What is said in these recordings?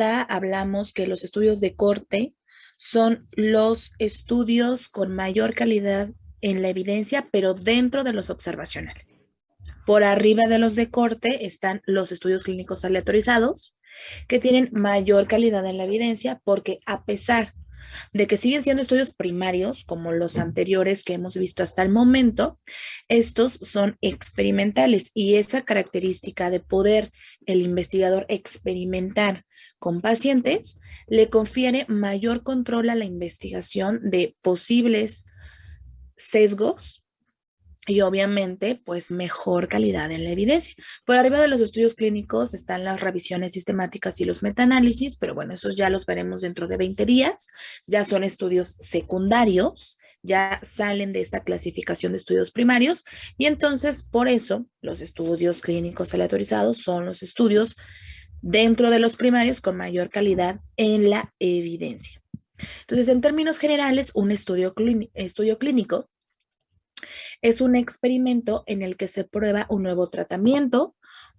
vista, hablamos que los estudios de corte son los estudios con mayor calidad en la evidencia, pero dentro de los observacionales. Por arriba de los de corte están los estudios clínicos aleatorizados, que tienen mayor calidad en la evidencia, porque a pesar de que siguen siendo estudios primarios, como los anteriores que hemos visto hasta el momento, estos son experimentales y esa característica de poder el investigador experimentar con pacientes le confiere mayor control a la investigación de posibles sesgos y obviamente, pues mejor calidad en la evidencia. Por arriba de los estudios clínicos están las revisiones sistemáticas y los metaanálisis, pero bueno, esos ya los veremos dentro de 20 días. Ya son estudios secundarios, ya salen de esta clasificación de estudios primarios y entonces por eso los estudios clínicos aleatorizados son los estudios dentro de los primarios con mayor calidad en la evidencia. Entonces, en términos generales, un estudio clínico es un experimento en el que se prueba un nuevo tratamiento,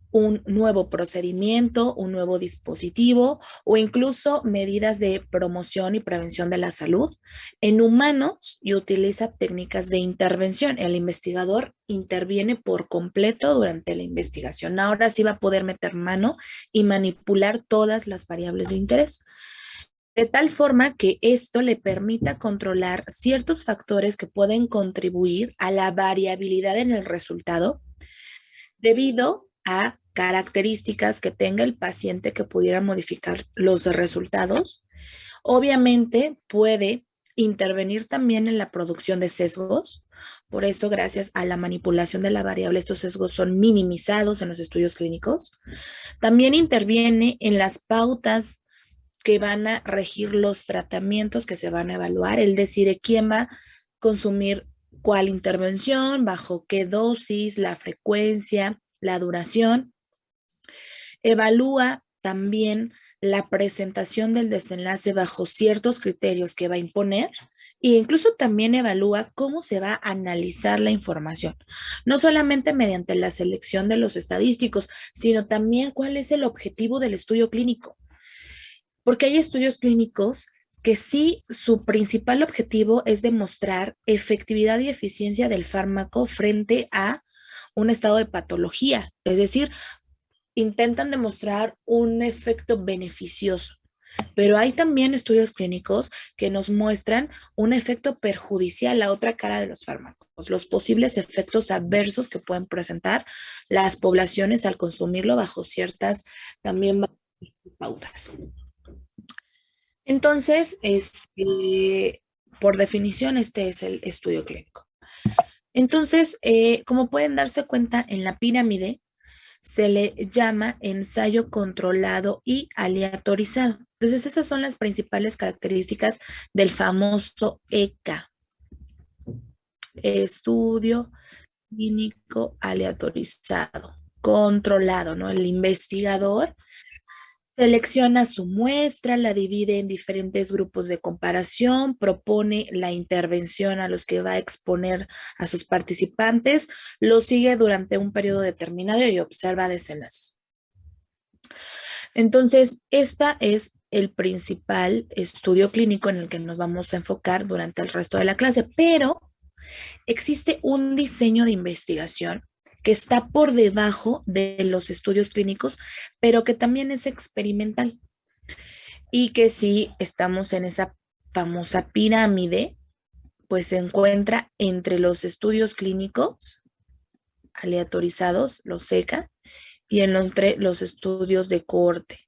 un nuevo procedimiento, un nuevo dispositivo o incluso medidas de promoción y prevención de la salud en humanos y utiliza técnicas de intervención. El investigador interviene por completo durante la investigación. Ahora sí va a poder meter mano y manipular todas las variables de interés, de tal forma que esto le permita controlar ciertos factores que pueden contribuir a la variabilidad en el resultado debido a características que tenga el paciente que pudiera modificar los resultados. Obviamente puede intervenir también en la producción de sesgos. Por eso, gracias a la manipulación de la variable, estos sesgos son minimizados en los estudios clínicos. También interviene en las pautas que van a regir los tratamientos que se van a evaluar. Él decide quién va a consumir cuál intervención, bajo qué dosis, la frecuencia, la duración. Evalúa también la presentación del desenlace bajo ciertos criterios que va a imponer e incluso también evalúa cómo se va a analizar la información, no solamente mediante la selección de los estadísticos, sino también cuál es el objetivo del estudio clínico. Porque hay estudios clínicos que sí, su principal objetivo es demostrar efectividad y eficiencia del fármaco frente a un estado de patología, es decir, intentan demostrar un efecto beneficioso. Pero hay también estudios clínicos que nos muestran un efecto perjudicial, la otra cara de los fármacos, los posibles efectos adversos que pueden presentar las poblaciones al consumirlo bajo ciertas también pautas. Entonces, por definición, este es el estudio clínico. Entonces, como pueden darse cuenta, en la pirámide se le llama ensayo controlado y aleatorizado. Entonces, esas son las principales características del famoso ECA, estudio clínico aleatorizado, controlado, ¿no? El investigador selecciona su muestra, la divide en diferentes grupos de comparación, propone la intervención a los que va a exponer a sus participantes, lo sigue durante un periodo determinado y observa desenlaces. Entonces, esta es el principal estudio clínico en el que nos vamos a enfocar durante el resto de la clase, pero existe un diseño de investigación que está por debajo de los estudios clínicos, pero que también es experimental y que si estamos en esa famosa pirámide, pues se encuentra entre los estudios clínicos aleatorizados, los SECA, y entre los estudios de cohorte.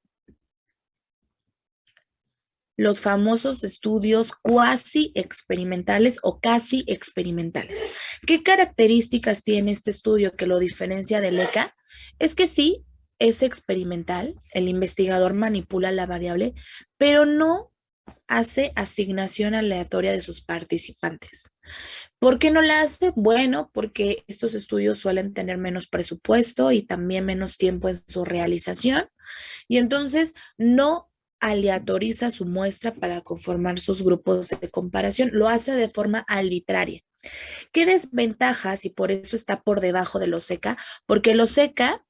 Los famosos estudios cuasi experimentales o casi experimentales. ¿Qué características tiene este estudio que lo diferencia del ECA? Es que sí, es experimental, el investigador manipula la variable, pero no hace asignación aleatoria de sus participantes. ¿Por qué no la hace? Bueno, porque estos estudios suelen tener menos presupuesto y también menos tiempo en su realización, y entonces no aleatoriza su muestra para conformar sus grupos de comparación, lo hace de forma arbitraria. ¿Qué desventajas? Y por eso está por debajo de los SECA, porque los SECA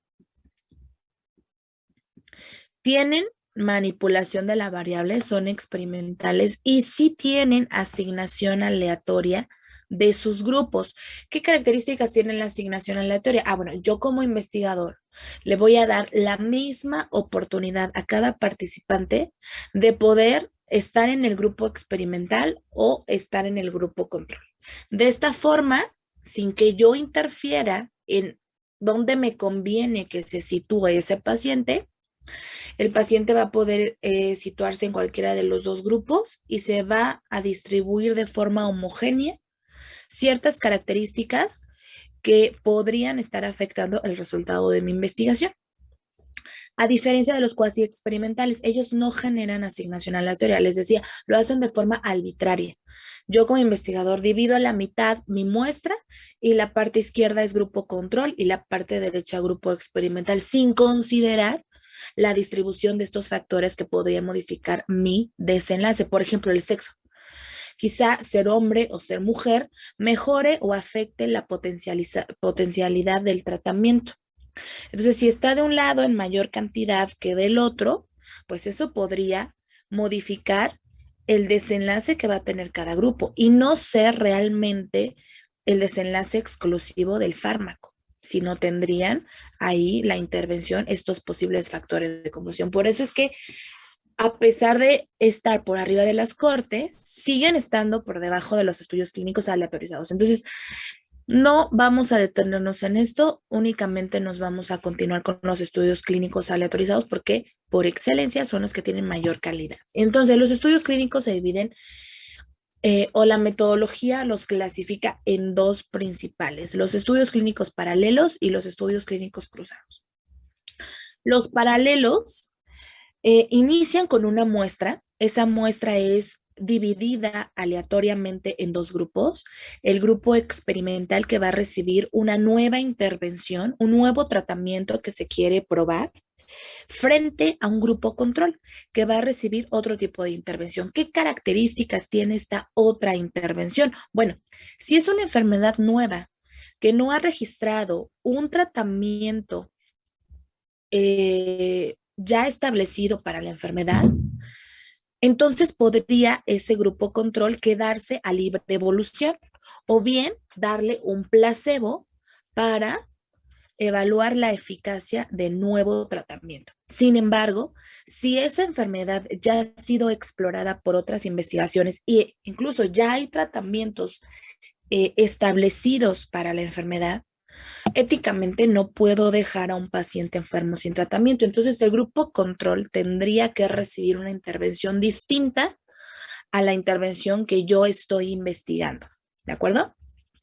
tienen manipulación de la variable, son experimentales y sí tienen asignación aleatoria de sus grupos. ¿Qué características tiene la asignación aleatoria? Bueno, yo como investigador le voy a dar la misma oportunidad a cada participante de poder estar en el grupo experimental o estar en el grupo control. De esta forma, sin que yo interfiera en dónde me conviene que se sitúe ese paciente, el paciente va a poder situarse en cualquiera de los dos grupos y se va a distribuir de forma homogénea ciertas características que podrían estar afectando el resultado de mi investigación. A diferencia de los cuasi experimentales, ellos no generan asignación aleatoria, les decía, lo hacen de forma arbitraria. Yo como investigador divido a la mitad mi muestra y la parte izquierda es grupo control y la parte derecha grupo experimental, sin considerar la distribución de estos factores que podrían modificar mi desenlace. Por ejemplo, el sexo. Quizá ser hombre o ser mujer mejore o afecte la potencialidad del tratamiento. Entonces, si está de un lado en mayor cantidad que del otro, pues eso podría modificar el desenlace que va a tener cada grupo y no ser realmente el desenlace exclusivo del fármaco, sino tendrían ahí la intervención estos posibles factores de confusión. Por eso es que a pesar de estar por arriba de las cortes, siguen estando por debajo de los estudios clínicos aleatorizados. Entonces, no vamos a detenernos en esto, únicamente nos vamos a continuar con los estudios clínicos aleatorizados porque por excelencia son los que tienen mayor calidad. Entonces, los estudios clínicos se dividen o la metodología los clasifica en dos principales, los estudios clínicos paralelos y los estudios clínicos cruzados. Los paralelos inician con una muestra, esa muestra es dividida aleatoriamente en dos grupos, el grupo experimental que va a recibir una nueva intervención, un nuevo tratamiento que se quiere probar, frente a un grupo control que va a recibir otro tipo de intervención. ¿Qué características tiene esta otra intervención? Bueno, si es una enfermedad nueva que no ha registrado un tratamiento ya establecido para la enfermedad, entonces podría ese grupo control quedarse a libre evolución o bien darle un placebo para evaluar la eficacia del nuevo tratamiento. Sin embargo, si esa enfermedad ya ha sido explorada por otras investigaciones e incluso ya hay tratamientos establecidos para la enfermedad, éticamente no puedo dejar a un paciente enfermo sin tratamiento. Entonces, el grupo control tendría que recibir una intervención distinta a la intervención que yo estoy investigando. ¿De acuerdo?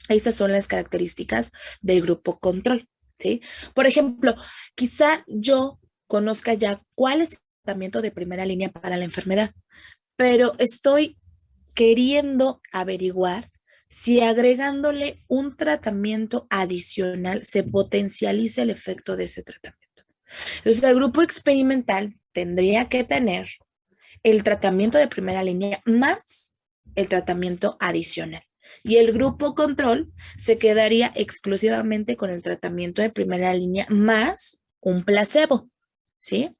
Esas son las características del grupo control. ¿Sí? Por ejemplo, quizá yo conozca ya cuál es el tratamiento de primera línea para la enfermedad, pero estoy queriendo averiguar si agregándole un tratamiento adicional se potencializa el efecto de ese tratamiento. Entonces, el grupo experimental tendría que tener el tratamiento de primera línea más el tratamiento adicional. Y el grupo control se quedaría exclusivamente con el tratamiento de primera línea más un placebo, ¿sí?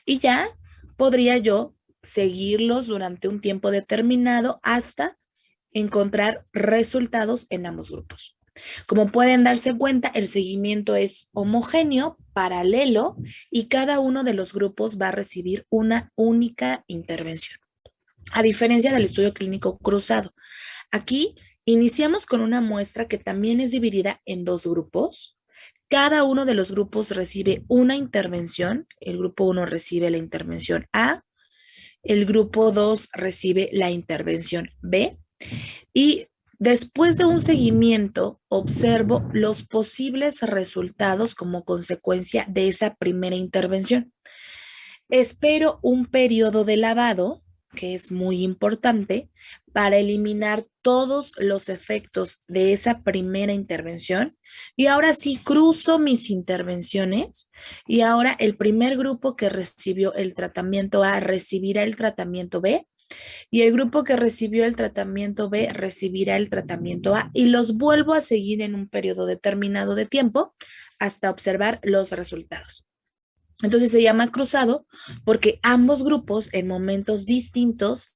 Y ya podría yo seguirlos durante un tiempo determinado hasta encontrar resultados en ambos grupos. Como pueden darse cuenta, el seguimiento es homogéneo, paralelo, y cada uno de los grupos va a recibir una única intervención. A diferencia del estudio clínico cruzado, aquí iniciamos con una muestra que también es dividida en dos grupos. Cada uno de los grupos recibe una intervención. El grupo 1 recibe la intervención A, el grupo 2 recibe la intervención B y después de un seguimiento observo los posibles resultados como consecuencia de esa primera intervención. Espero un periodo de lavado, que es muy importante, para eliminar todos los efectos de esa primera intervención. Y ahora sí cruzo mis intervenciones y ahora el primer grupo que recibió el tratamiento A recibirá el tratamiento B y el grupo que recibió el tratamiento B recibirá el tratamiento A y los vuelvo a seguir en un periodo determinado de tiempo hasta observar los resultados. Entonces se llama cruzado porque ambos grupos en momentos distintos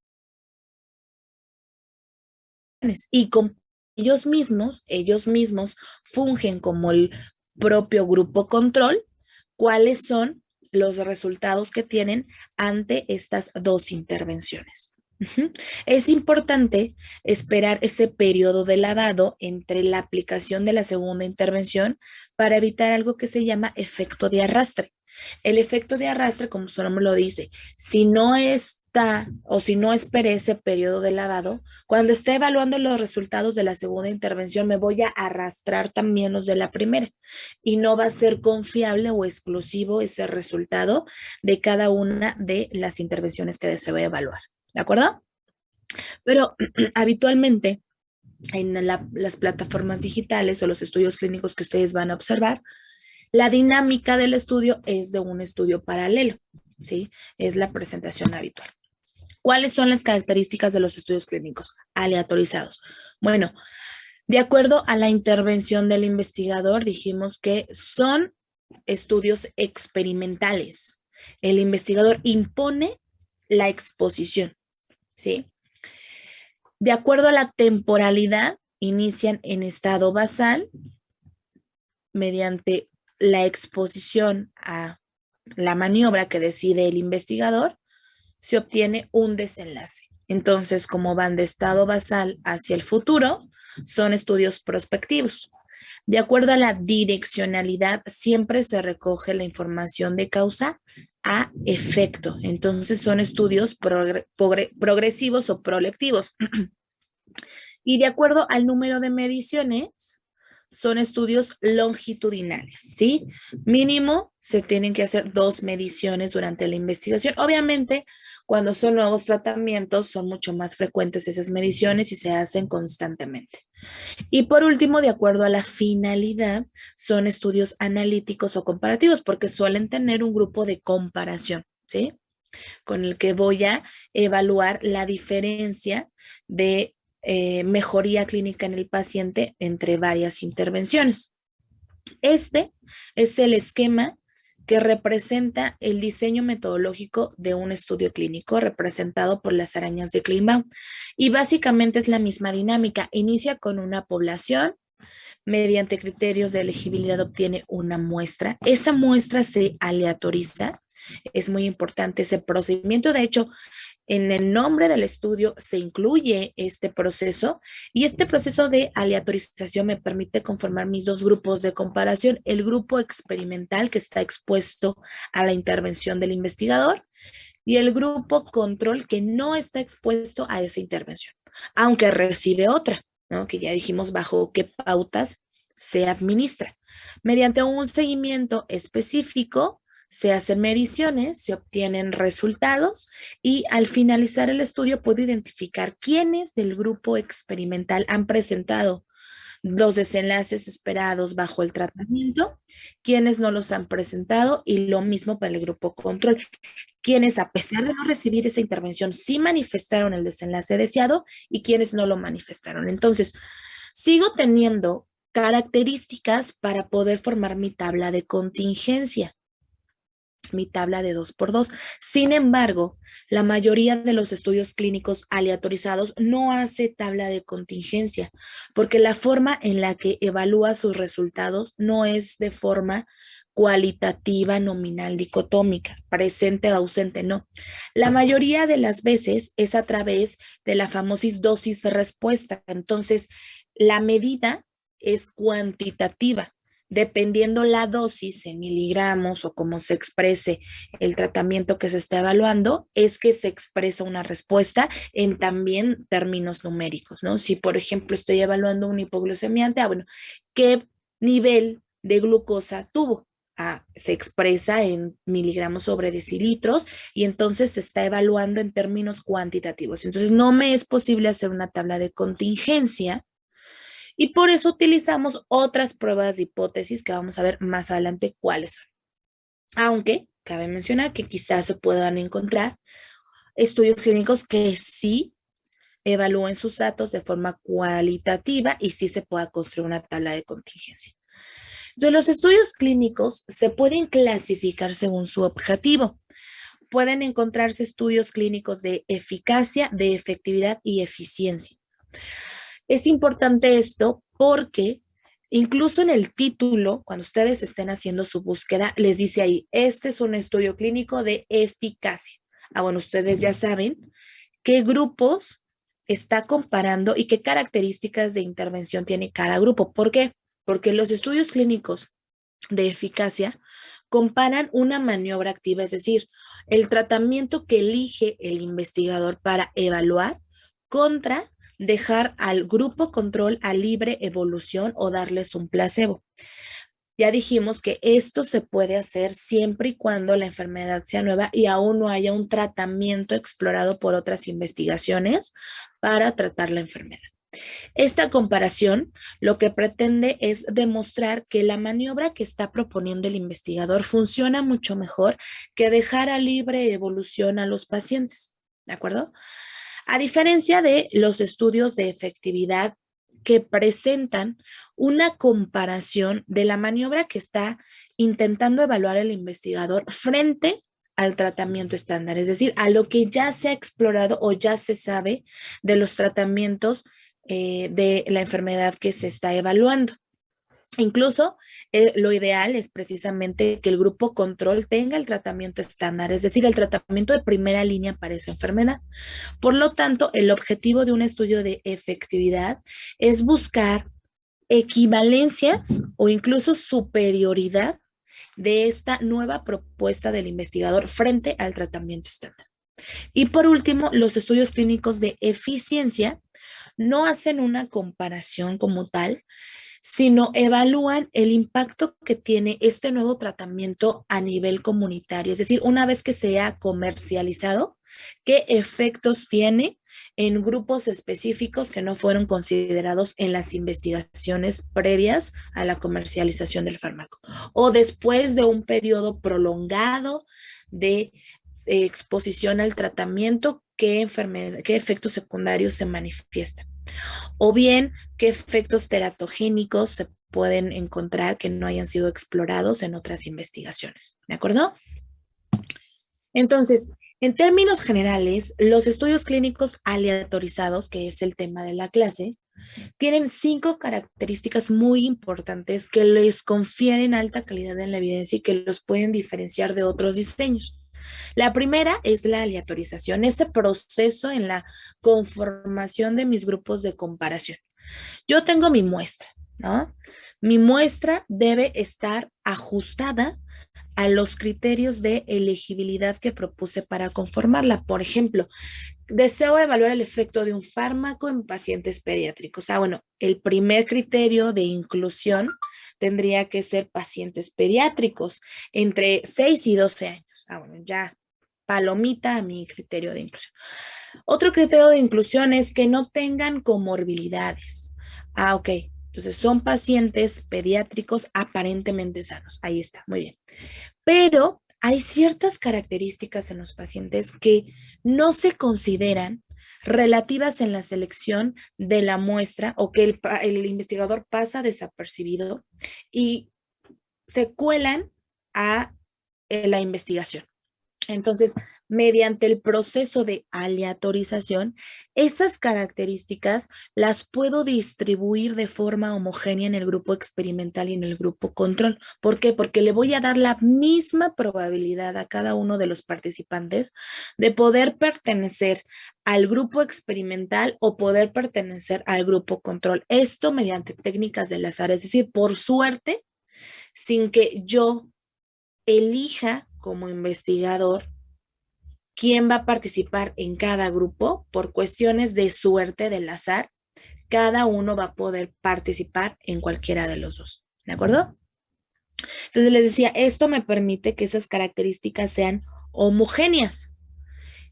y con ellos mismos fungen como el propio grupo control, cuáles son los resultados que tienen ante estas dos intervenciones. Es importante esperar ese periodo de lavado entre la aplicación de la segunda intervención para evitar algo que se llama efecto de arrastre. El efecto de arrastre, como su nombre lo dice, si no está o si no esperé ese periodo de lavado, cuando esté evaluando los resultados de la segunda intervención, me voy a arrastrar también los de la primera y no va a ser confiable o exclusivo ese resultado de cada una de las intervenciones que se va a evaluar. ¿De acuerdo? Pero habitualmente en las plataformas digitales o los estudios clínicos que ustedes van a observar, la dinámica del estudio es de un estudio paralelo, ¿sí? Es la presentación habitual. ¿Cuáles son las características de los estudios clínicos aleatorizados? Bueno, de acuerdo a la intervención del investigador, dijimos que son estudios experimentales. El investigador impone la exposición, ¿sí? De acuerdo a la temporalidad, inician en estado basal mediante la exposición a la maniobra que decide el investigador, se obtiene un desenlace. Entonces, como van de estado basal hacia el futuro, son estudios prospectivos. De acuerdo a la direccionalidad, siempre se recoge la información de causa a efecto. Entonces, son estudios progresivos o prolectivos. Y de acuerdo al número de mediciones, son estudios longitudinales, ¿sí? Mínimo se tienen que hacer 2 mediciones durante la investigación. Obviamente, cuando son nuevos tratamientos, son mucho más frecuentes esas mediciones y se hacen constantemente. Y por último, de acuerdo a la finalidad, son estudios analíticos o comparativos, porque suelen tener un grupo de comparación, ¿sí? Con el que voy a evaluar la diferencia de mejoría clínica en el paciente entre varias intervenciones. Este es el esquema que representa el diseño metodológico de un estudio clínico representado por las arañas de Kleinbaum. Y básicamente es la misma dinámica. Inicia con una población, mediante criterios de elegibilidad obtiene una muestra. Esa muestra se aleatoriza. Es muy importante ese procedimiento. De hecho, en el nombre del estudio se incluye este proceso y este proceso de aleatorización me permite conformar mis dos grupos de comparación, el grupo experimental que está expuesto a la intervención del investigador y el grupo control que no está expuesto a esa intervención, aunque recibe otra, ¿no? Que ya dijimos bajo qué pautas se administra. Mediante un seguimiento específico, se hacen mediciones, se obtienen resultados y al finalizar el estudio puedo identificar quiénes del grupo experimental han presentado los desenlaces esperados bajo el tratamiento, quienes no los han presentado y lo mismo para el grupo control, quienes a pesar de no recibir esa intervención sí manifestaron el desenlace deseado y quienes no lo manifestaron. Entonces, sigo teniendo características para poder formar mi tabla de contingencia, mi tabla de 2x2. Sin embargo, la mayoría de los estudios clínicos aleatorizados no hace tabla de contingencia, porque la forma en la que evalúa sus resultados no es de forma cualitativa, nominal, dicotómica, presente o ausente, no. La mayoría de las veces es a través de la famosa dosis-respuesta. Entonces, la medida es cuantitativa dependiendo la dosis en miligramos o cómo se exprese el tratamiento que se está evaluando, es que se expresa una respuesta en también términos numéricos, ¿no? Si, por ejemplo, estoy evaluando un hipoglucemiante, bueno, ¿qué nivel de glucosa tuvo? Se expresa en miligramos sobre decilitros y entonces se está evaluando en términos cuantitativos. Entonces, no me es posible hacer una tabla de contingencia y por eso utilizamos otras pruebas de hipótesis que vamos a ver más adelante cuáles son. Aunque cabe mencionar que quizás se puedan encontrar estudios clínicos que sí evalúen sus datos de forma cualitativa y sí se pueda construir una tabla de contingencia. Entonces, los estudios clínicos se pueden clasificar según su objetivo. Pueden encontrarse estudios clínicos de eficacia, de efectividad y eficiencia. Es importante esto porque incluso en el título, cuando ustedes estén haciendo su búsqueda, les dice ahí, este es un estudio clínico de eficacia. Bueno, ustedes ya saben qué grupos está comparando y qué características de intervención tiene cada grupo. ¿Por qué? Porque los estudios clínicos de eficacia comparan una maniobra activa, es decir, el tratamiento que elige el investigador para evaluar contra dejar al grupo control a libre evolución o darles un placebo. Ya dijimos que esto se puede hacer siempre y cuando la enfermedad sea nueva y aún no haya un tratamiento explorado por otras investigaciones para tratar la enfermedad. Esta comparación lo que pretende es demostrar que la maniobra que está proponiendo el investigador funciona mucho mejor que dejar a libre evolución a los pacientes, ¿de acuerdo? A diferencia de los estudios de efectividad que presentan una comparación de la maniobra que está intentando evaluar el investigador frente al tratamiento estándar, es decir, a lo que ya se ha explorado o ya se sabe de los tratamientos de la enfermedad que se está evaluando. Incluso lo ideal es precisamente que el grupo control tenga el tratamiento estándar, es decir, el tratamiento de primera línea para esa enfermedad. Por lo tanto, el objetivo de un estudio de efectividad es buscar equivalencias o incluso superioridad de esta nueva propuesta del investigador frente al tratamiento estándar. Y por último, los estudios clínicos de eficiencia no hacen una comparación como tal, sino evalúan el impacto que tiene este nuevo tratamiento a nivel comunitario. Es decir, una vez que se ha comercializado, qué efectos tiene en grupos específicos que no fueron considerados en las investigaciones previas a la comercialización del fármaco o después de un periodo prolongado de exposición al tratamiento, qué efectos secundarios se manifiestan o bien qué efectos teratogénicos se pueden encontrar que no hayan sido explorados en otras investigaciones. ¿De acuerdo? Entonces, en términos generales, los estudios clínicos aleatorizados, que es el tema de la clase, tienen 5 características muy importantes que les confieren alta calidad en la evidencia y que los pueden diferenciar de otros diseños. La primera es la aleatorización, ese proceso en la conformación de mis grupos de comparación. Yo tengo mi muestra, ¿no? Mi muestra debe estar ajustada a los criterios de elegibilidad que propuse para conformarla. Por ejemplo, deseo evaluar el efecto de un fármaco en pacientes pediátricos. Bueno, el primer criterio de inclusión tendría que ser pacientes pediátricos entre 6 y 12 años. Bueno, ya palomita a mi criterio de inclusión. Otro criterio de inclusión es que no tengan comorbilidades. Ok. Entonces son pacientes pediátricos aparentemente sanos. Ahí está, muy bien. Pero hay ciertas características en los pacientes que no se consideran relativas en la selección de la muestra o que el investigador pasa desapercibido y se cuelan a la investigación. Entonces, mediante el proceso de aleatorización, esas características las puedo distribuir de forma homogénea en el grupo experimental y en el grupo control. ¿Por qué? Porque le voy a dar la misma probabilidad a cada uno de los participantes de poder pertenecer al grupo experimental o poder pertenecer al grupo control. Esto mediante técnicas del azar, es decir, por suerte, sin que yo elija como investigador quién va a participar en cada grupo por cuestiones de suerte del azar. Cada uno va a poder participar en cualquiera de los dos. ¿De acuerdo? Entonces les decía, esto me permite que esas características sean homogéneas,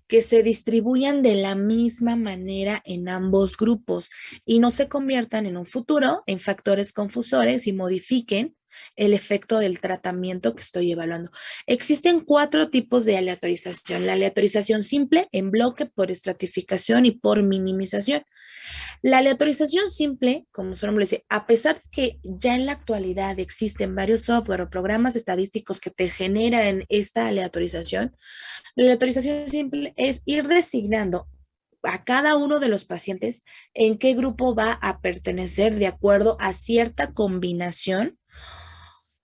que se distribuyan de la misma manera en ambos grupos y no se conviertan en un futuro en factores confusores y modifiquen el efecto del tratamiento que estoy evaluando. Existen 4 tipos de aleatorización. La aleatorización simple, en bloque, por estratificación y por minimización. La aleatorización simple, como su nombre dice, a pesar de que ya en la actualidad existen varios software o programas estadísticos que te generan esta aleatorización, la aleatorización simple es ir designando a cada uno de los pacientes en qué grupo va a pertenecer de acuerdo a cierta combinación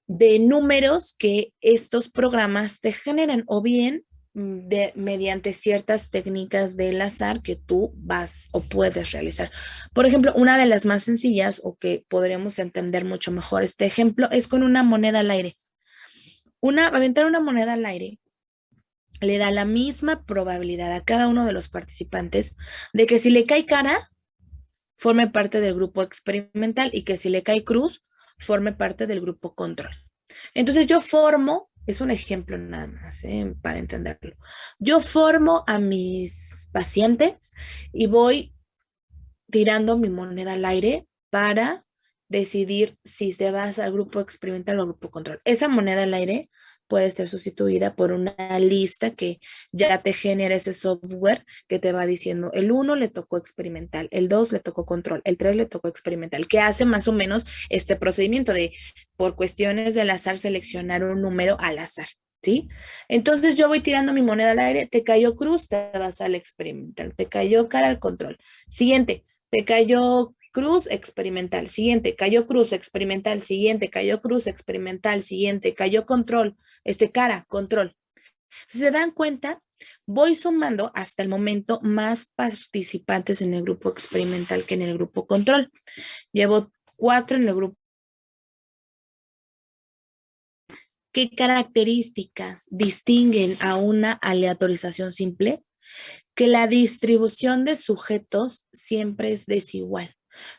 de números que estos programas te generan o bien mediante ciertas técnicas del azar que tú vas o puedes realizar. Por ejemplo, una de las más sencillas o que podremos entender mucho mejor este ejemplo es con una moneda al aire. Aventar una moneda al aire le da la misma probabilidad a cada uno de los participantes de que si le cae cara, forme parte del grupo experimental y que si le cae cruz, forme parte del grupo control. Entonces yo formo, es un ejemplo nada más, para entenderlo. Yo formo a mis pacientes y voy tirando mi moneda al aire para decidir si te vas al grupo experimental o al grupo control. Esa moneda al aire puede ser sustituida por una lista que ya te genera ese software que te va diciendo el 1 le tocó experimental, el 2 le tocó control, el 3 le tocó experimental, que hace más o menos este procedimiento de por cuestiones del azar seleccionar un número al azar. ¿Sí? Entonces yo voy tirando mi moneda al aire, te cayó cruz, te vas al experimental, te cayó cara al control. Siguiente, te cayó cruz experimental, siguiente, cayó cruz experimental, siguiente, cayó cruz experimental, siguiente, cayó control, cara, control. Si se dan cuenta, voy sumando hasta el momento más participantes en el grupo experimental que en el grupo control. Llevo 4 en el grupo. ¿Qué características distinguen a una aleatorización simple? Que la distribución de sujetos siempre es desigual.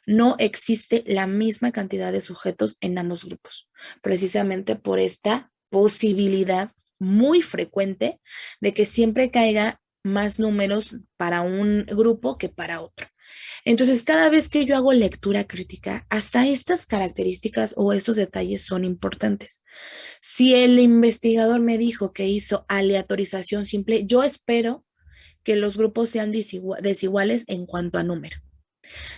No existe la misma cantidad de sujetos en ambos grupos, precisamente por esta posibilidad muy frecuente de que siempre caiga más números para un grupo que para otro. Entonces, cada vez que yo hago lectura crítica, hasta estas características o estos detalles son importantes. Si el investigador me dijo que hizo aleatorización simple, yo espero que los grupos sean desiguales en cuanto a número.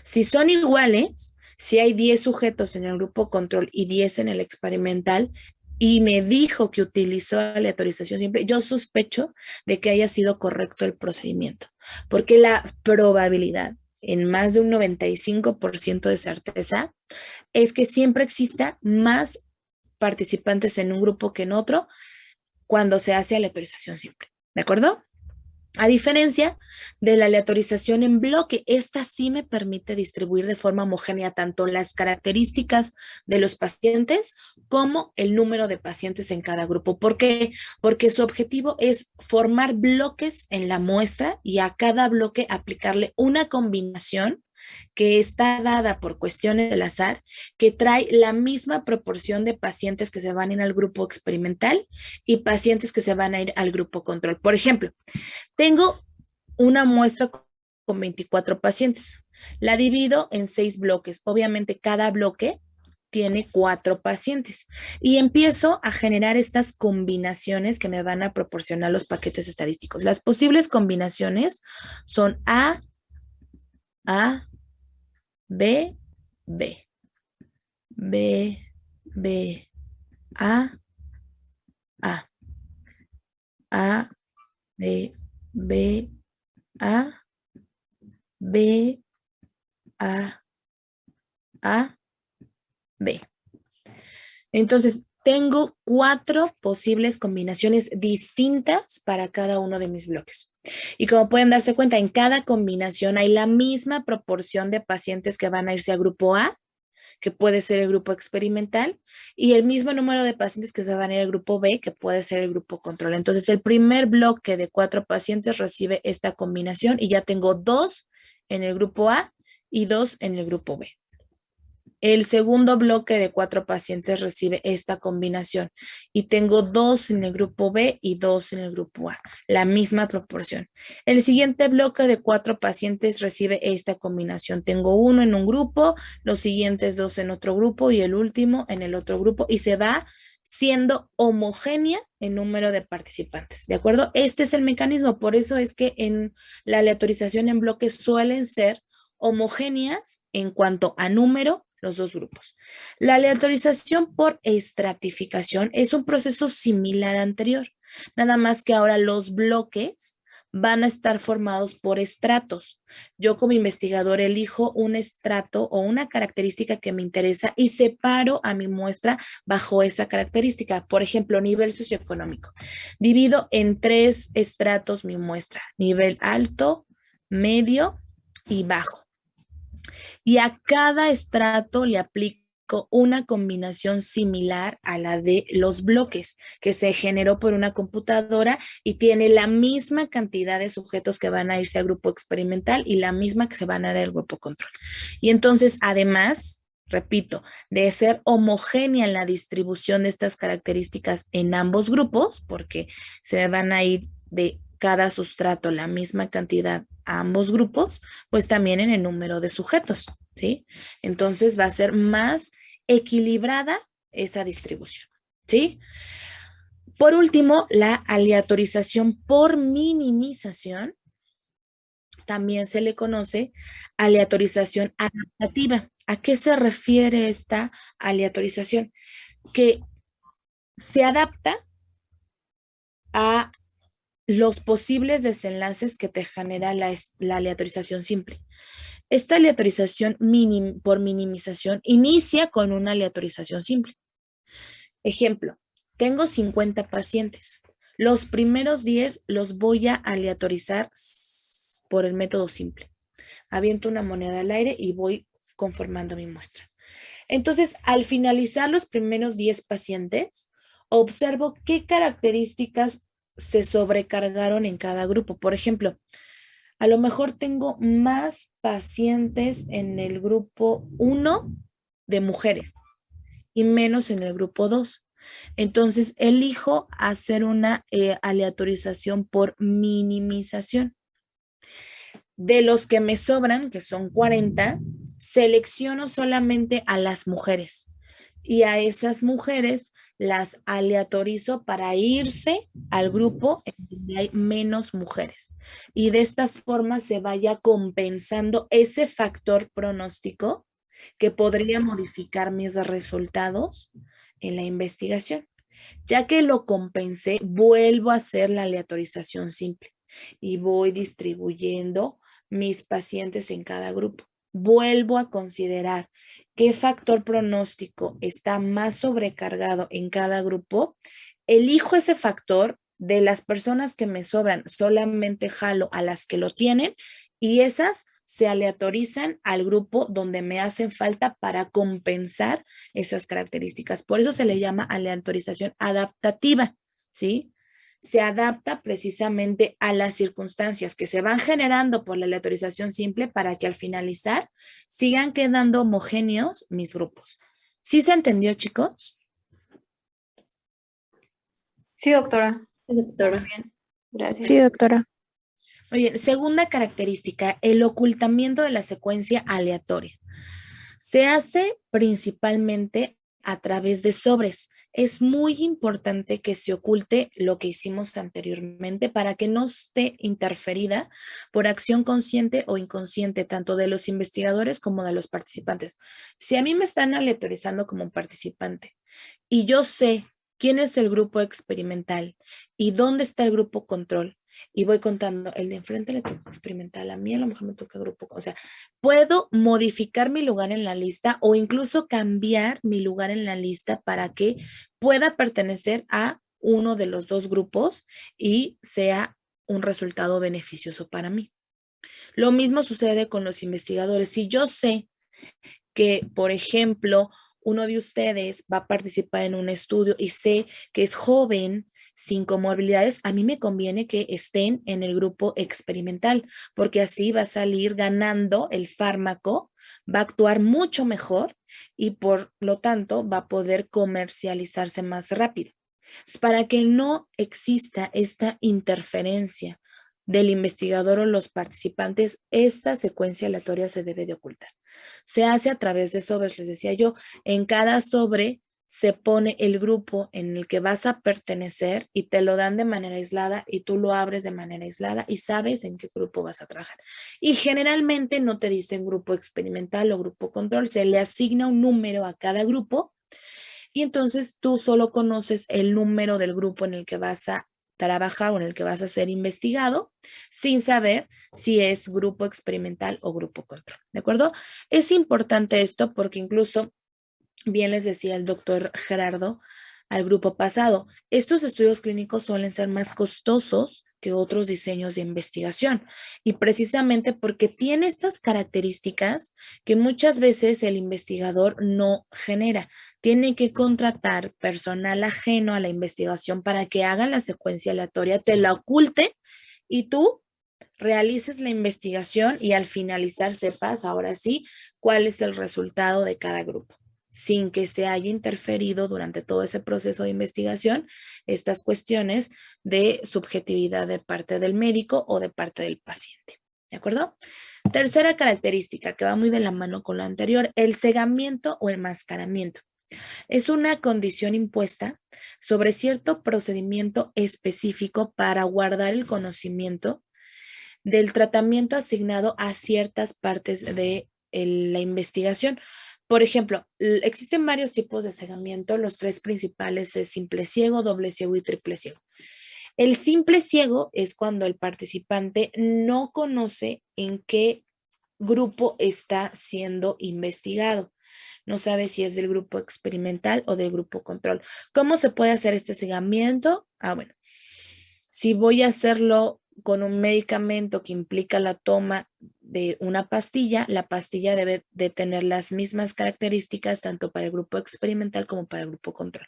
Si son iguales, si hay 10 sujetos en el grupo control y 10 en el experimental, y me dijo que utilizó aleatorización simple, yo sospecho de que haya sido correcto el procedimiento, porque la probabilidad en más de un 95% de certeza es que siempre exista más participantes en un grupo que en otro cuando se hace aleatorización simple. ¿De acuerdo? A diferencia de la aleatorización en bloque, esta sí me permite distribuir de forma homogénea tanto las características de los pacientes como el número de pacientes en cada grupo. ¿Por qué? Porque su objetivo es formar bloques en la muestra y a cada bloque aplicarle una combinación que está dada por cuestiones del azar, que trae la misma proporción de pacientes que se van a ir al grupo experimental y pacientes que se van a ir al grupo control. Por ejemplo, tengo una muestra con 24 pacientes. La divido en 6 bloques. Obviamente, cada bloque tiene 4 pacientes. Y empiezo a generar estas combinaciones que me van a proporcionar los paquetes estadísticos. Las posibles combinaciones son A, B, B, B, B, A, A, B, B, A, B, A, B. Entonces, tengo 4 posibles combinaciones distintas para cada uno de mis bloques. Y como pueden darse cuenta, en cada combinación hay la misma proporción de pacientes que van a irse al grupo A, que puede ser el grupo experimental, y el mismo número de pacientes que se van a ir al grupo B, que puede ser el grupo control. Entonces, el primer bloque de 4 pacientes recibe esta combinación y ya tengo 2 en el grupo A y 2 en el grupo B. El segundo bloque de 4 pacientes recibe esta combinación y tengo 2 en el grupo B y 2 en el grupo A, la misma proporción. El siguiente bloque de 4 pacientes recibe esta combinación. Tengo 1 en un grupo, los siguientes 2 en otro grupo y el último en el otro grupo y se va siendo homogénea el número de participantes, ¿de acuerdo? Este es el mecanismo, por eso es que en la aleatorización en bloques suelen ser homogéneas en cuanto a número los dos grupos. La aleatorización por estratificación es un proceso similar al anterior, nada más que ahora los bloques van a estar formados por estratos. Yo como investigador elijo un estrato o una característica que me interesa y separo a mi muestra bajo esa característica. Por ejemplo, nivel socioeconómico. Divido en 3 estratos mi muestra, nivel alto, medio y bajo. Y a cada estrato le aplico una combinación similar a la de los bloques que se generó por una computadora y tiene la misma cantidad de sujetos que van a irse al grupo experimental y la misma que se van a ir al grupo control. Y entonces, además, repito, de ser homogénea en la distribución de estas características en ambos grupos, porque se van a ir de cada sustrato la misma cantidad a ambos grupos, pues también en el número de sujetos, ¿sí? Entonces va a ser más equilibrada esa distribución, ¿sí? Por último, la aleatorización por minimización también se le conoce aleatorización adaptativa. ¿A qué se refiere esta aleatorización? Que se adapta a los posibles desenlaces que te genera la aleatorización simple. Esta aleatorización por minimización inicia con una aleatorización simple. Ejemplo, tengo 50 pacientes. Los primeros 10 los voy a aleatorizar por el método simple. Aviento una moneda al aire y voy conformando mi muestra. Entonces, al finalizar los primeros 10 pacientes, observo qué características se sobrecargaron en cada grupo. Por ejemplo, a lo mejor tengo más pacientes en el grupo 1 de mujeres y menos en el grupo 2. Entonces, elijo hacer una aleatorización por minimización. De los que me sobran, que son 40, selecciono solamente a las mujeres y a esas mujeres las aleatorizo para irse al grupo en donde hay menos mujeres. Y de esta forma se vaya compensando ese factor pronóstico que podría modificar mis resultados en la investigación. Ya que lo compensé, vuelvo a hacer la aleatorización simple y voy distribuyendo mis pacientes en cada grupo. Vuelvo a considerar qué factor pronóstico está más sobrecargado en cada grupo. Elijo ese factor. De las personas que me sobran, solamente jalo a las que lo tienen y esas se aleatorizan al grupo donde me hacen falta para compensar esas características. Por eso se le llama aleatorización adaptativa, ¿sí? Se adapta precisamente a las circunstancias que se van generando por la aleatorización simple para que al finalizar sigan quedando homogéneos mis grupos. ¿Sí se entendió, chicos? Sí, doctora. Sí, doctora. Muy bien. Gracias. Sí, doctora. Muy bien, segunda característica, el ocultamiento de la secuencia aleatoria. Se hace principalmente a través de sobres. Es muy importante que se oculte lo que hicimos anteriormente para que no esté interferida por acción consciente o inconsciente, tanto de los investigadores como de los participantes. Si a mí me están aleatorizando como participante y yo sé quién es el grupo experimental y dónde está el grupo control, y voy contando, el de enfrente le toca experimental, a mí a lo mejor me toca grupo, o sea, puedo modificar mi lugar en la lista o incluso cambiar mi lugar en la lista para que pueda pertenecer a uno de los dos grupos y sea un resultado beneficioso para mí. Lo mismo sucede con los investigadores. Si yo sé que, por ejemplo, uno de ustedes va a participar en un estudio y sé que es joven, sin comorbilidades, a mí me conviene que estén en el grupo experimental, porque así va a salir ganando el fármaco, va a actuar mucho mejor y por lo tanto va a poder comercializarse más rápido. Entonces, para que no exista esta interferencia del investigador o los participantes, esta secuencia aleatoria se debe de ocultar. Se hace a través de sobres, les decía yo, en cada sobre se pone el grupo en el que vas a pertenecer y te lo dan de manera aislada y tú lo abres de manera aislada y sabes en qué grupo vas a trabajar. Y generalmente no te dicen grupo experimental o grupo control, se le asigna un número a cada grupo y entonces tú solo conoces el número del grupo en el que vas a trabajar o en el que vas a ser investigado sin saber si es grupo experimental o grupo control, ¿de acuerdo? Es importante esto porque incluso, bien les decía el doctor Gerardo al grupo pasado, estos estudios clínicos suelen ser más costosos que otros diseños de investigación y precisamente porque tiene estas características que muchas veces el investigador no genera. Tiene que contratar personal ajeno a la investigación para que hagan la secuencia aleatoria, te la oculte y tú realices la investigación y al finalizar sepas ahora sí cuál es el resultado de cada grupo, sin que se haya interferido durante todo ese proceso de investigación estas cuestiones de subjetividad de parte del médico o de parte del paciente. ¿De acuerdo? Tercera característica que va muy de la mano con la anterior, el cegamiento o enmascaramiento. Es una condición impuesta sobre cierto procedimiento específico para guardar el conocimiento del tratamiento asignado a ciertas partes de la investigación. Por ejemplo, existen varios tipos de cegamiento. Los tres principales es simple ciego, doble ciego y triple ciego. El simple ciego es cuando el participante no conoce en qué grupo está siendo investigado. No sabe si es del grupo experimental o del grupo control. ¿Cómo se puede hacer este cegamiento? Bueno, si voy a hacerlo con un medicamento que implica la toma de una pastilla, la pastilla debe de tener las mismas características tanto para el grupo experimental como para el grupo control.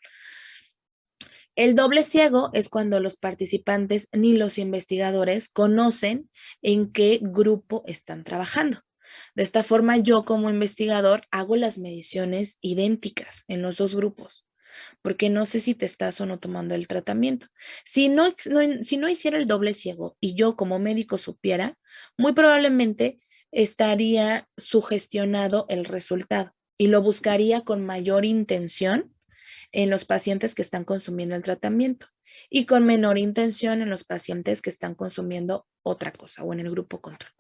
El doble ciego es cuando los participantes ni los investigadores conocen en qué grupo están trabajando. De esta forma, yo como investigador hago las mediciones idénticas en los dos grupos, porque no sé si te estás o no tomando el tratamiento. Si no hiciera el doble ciego y yo como médico supiera, muy probablemente estaría sugestionado el resultado y lo buscaría con mayor intención en los pacientes que están consumiendo el tratamiento y con menor intención en los pacientes que están consumiendo otra cosa o en el grupo control.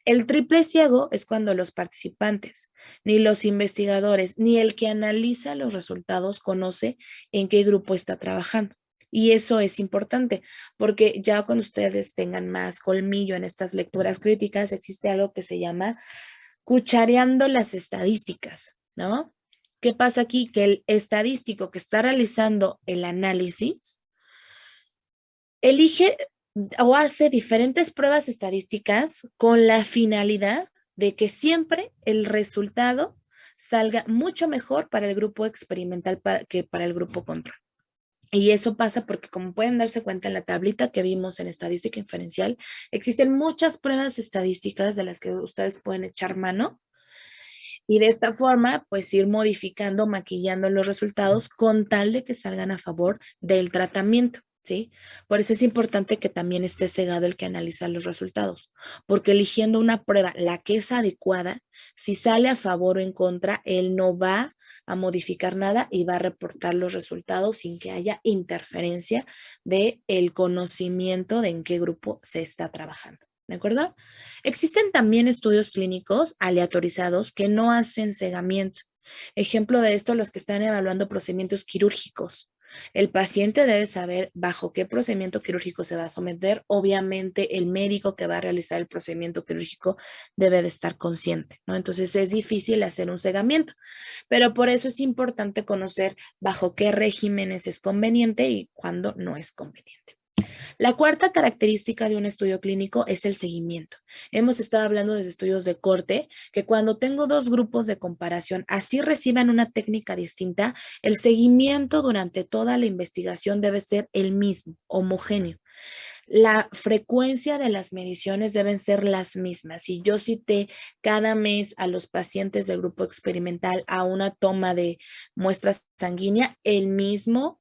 El triple ciego es cuando los participantes, ni los investigadores, ni el que analiza los resultados conoce en qué grupo está trabajando. Y eso es importante, porque ya cuando ustedes tengan más colmillo en estas lecturas críticas, existe algo que se llama cuchareando las estadísticas, ¿no? ¿Qué pasa aquí? Que el estadístico que está realizando el análisis elige o hace diferentes pruebas estadísticas con la finalidad de que siempre el resultado salga mucho mejor para el grupo experimental que para el grupo control. Y eso pasa porque, como pueden darse cuenta en la tablita que vimos en estadística inferencial, existen muchas pruebas estadísticas de las que ustedes pueden echar mano y de esta forma, pues ir modificando, maquillando los resultados con tal de que salgan a favor del tratamiento. ¿Sí? Por eso es importante que también esté cegado el que analiza los resultados, porque eligiendo una prueba, la que es adecuada, si sale a favor o en contra, él no va a modificar nada y va a reportar los resultados sin que haya interferencia de el conocimiento de en qué grupo se está trabajando. ¿De acuerdo? Existen también estudios clínicos aleatorizados que no hacen cegamiento. Ejemplo de esto, los que están evaluando procedimientos quirúrgicos. El paciente debe saber bajo qué procedimiento quirúrgico se va a someter. Obviamente, el médico que va a realizar el procedimiento quirúrgico debe de estar consciente, ¿no? Entonces, es difícil hacer un cegamiento, pero por eso es importante conocer bajo qué regímenes es conveniente y cuándo no es conveniente. La cuarta característica de un estudio clínico es el seguimiento. Hemos estado hablando de estudios de corte, que cuando tengo dos grupos de comparación, así reciban una técnica distinta, el seguimiento durante toda la investigación debe ser el mismo, homogéneo. La frecuencia de las mediciones deben ser las mismas. Si yo cité cada mes a los pacientes del grupo experimental a una toma de muestra sanguínea, el mismo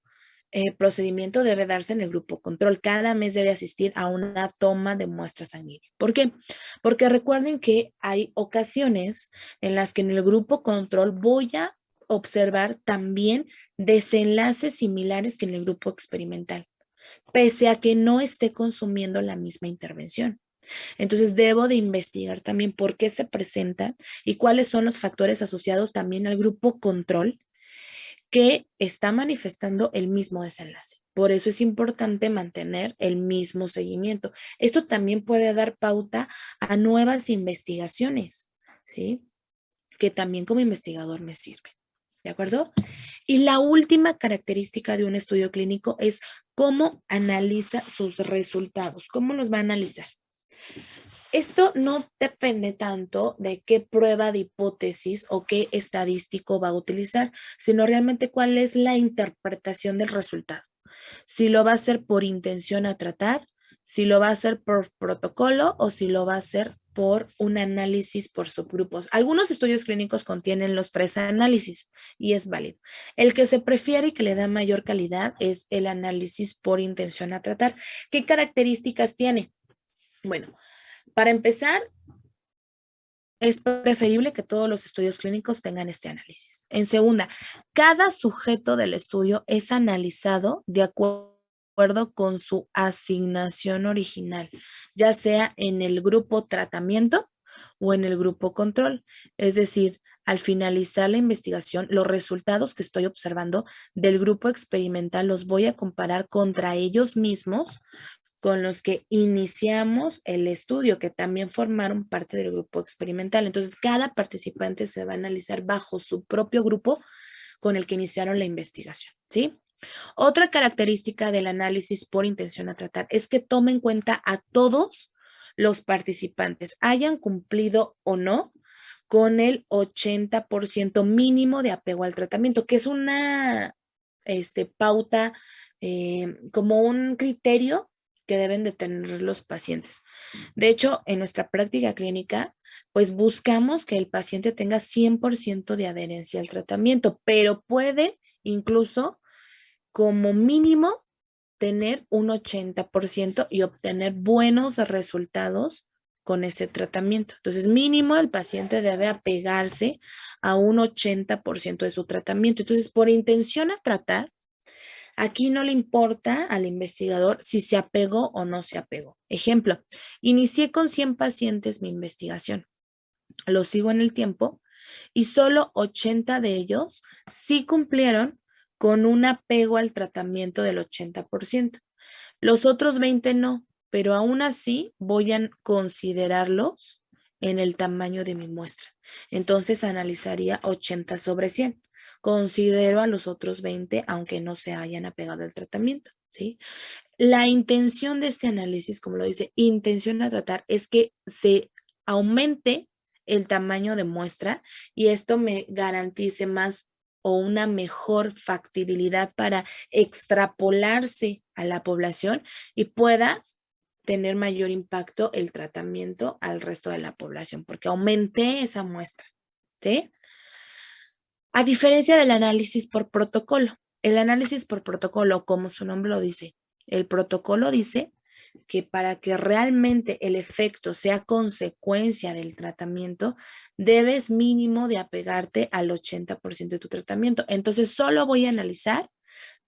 procedimiento debe darse en el grupo control. Cada mes debe asistir a una toma de muestra sanguínea. ¿Por qué? Porque recuerden que hay ocasiones en las que en el grupo control voy a observar también desenlaces similares que en el grupo experimental, pese a que no esté consumiendo la misma intervención. Entonces debo de investigar también por qué se presentan y cuáles son los factores asociados también al grupo control que está manifestando el mismo desenlace. Por eso es importante mantener el mismo seguimiento. Esto también puede dar pauta a nuevas investigaciones, ¿sí? Que también como investigador me sirve. ¿De acuerdo? Y la última característica de un estudio clínico es cómo analiza sus resultados. ¿Cómo los va a analizar? Esto no depende tanto de qué prueba de hipótesis o qué estadístico va a utilizar, sino realmente cuál es la interpretación del resultado. Si lo va a hacer por intención a tratar, si lo va a hacer por protocolo o si lo va a hacer por un análisis por subgrupos. Algunos estudios clínicos contienen los 3 análisis y es válido. El que se prefiere y que le da mayor calidad es el análisis por intención a tratar. ¿Qué características tiene? Bueno, para empezar, es preferible que todos los estudios clínicos tengan este análisis. En segunda, cada sujeto del estudio es analizado de acuerdo con su asignación original, ya sea en el grupo tratamiento o en el grupo control. Es decir, al finalizar la investigación, los resultados que estoy observando del grupo experimental los voy a comparar contra ellos mismos con los que iniciamos el estudio, que también formaron parte del grupo experimental. Entonces, cada participante se va a analizar bajo su propio grupo con el que iniciaron la investigación, ¿sí? Otra característica del análisis por intención a tratar es que tome en cuenta a todos los participantes, hayan cumplido o no con el 80% mínimo de apego al tratamiento, que es una pauta, como un criterio que deben de tener los pacientes. De hecho, en nuestra práctica clínica, pues buscamos que el paciente tenga 100% de adherencia al tratamiento, pero puede incluso como mínimo tener un 80% y obtener buenos resultados con ese tratamiento. Entonces, mínimo el paciente debe apegarse a un 80% de su tratamiento. Entonces, por intención a tratar, aquí no le importa al investigador si se apegó o no se apegó. Ejemplo, inicié con 100 pacientes mi investigación, lo sigo en el tiempo y solo 80 de ellos sí cumplieron con un apego al tratamiento del 80%. Los otros 20 no, pero aún así voy a considerarlos en el tamaño de mi muestra. Entonces analizaría 80 sobre 100. Considero a los otros 20 aunque no se hayan apegado al tratamiento, ¿sí? La intención de este análisis, como lo dice, intención a tratar, es que se aumente el tamaño de muestra y esto me garantice más o una mejor factibilidad para extrapolarse a la población y pueda tener mayor impacto el tratamiento al resto de la población, porque aumenté esa muestra, ¿sí? A diferencia del análisis por protocolo, el análisis por protocolo, como su nombre lo dice, el protocolo dice que para que realmente el efecto sea consecuencia del tratamiento, debes mínimo de apegarte al 80% de tu tratamiento. Entonces, solo voy a analizar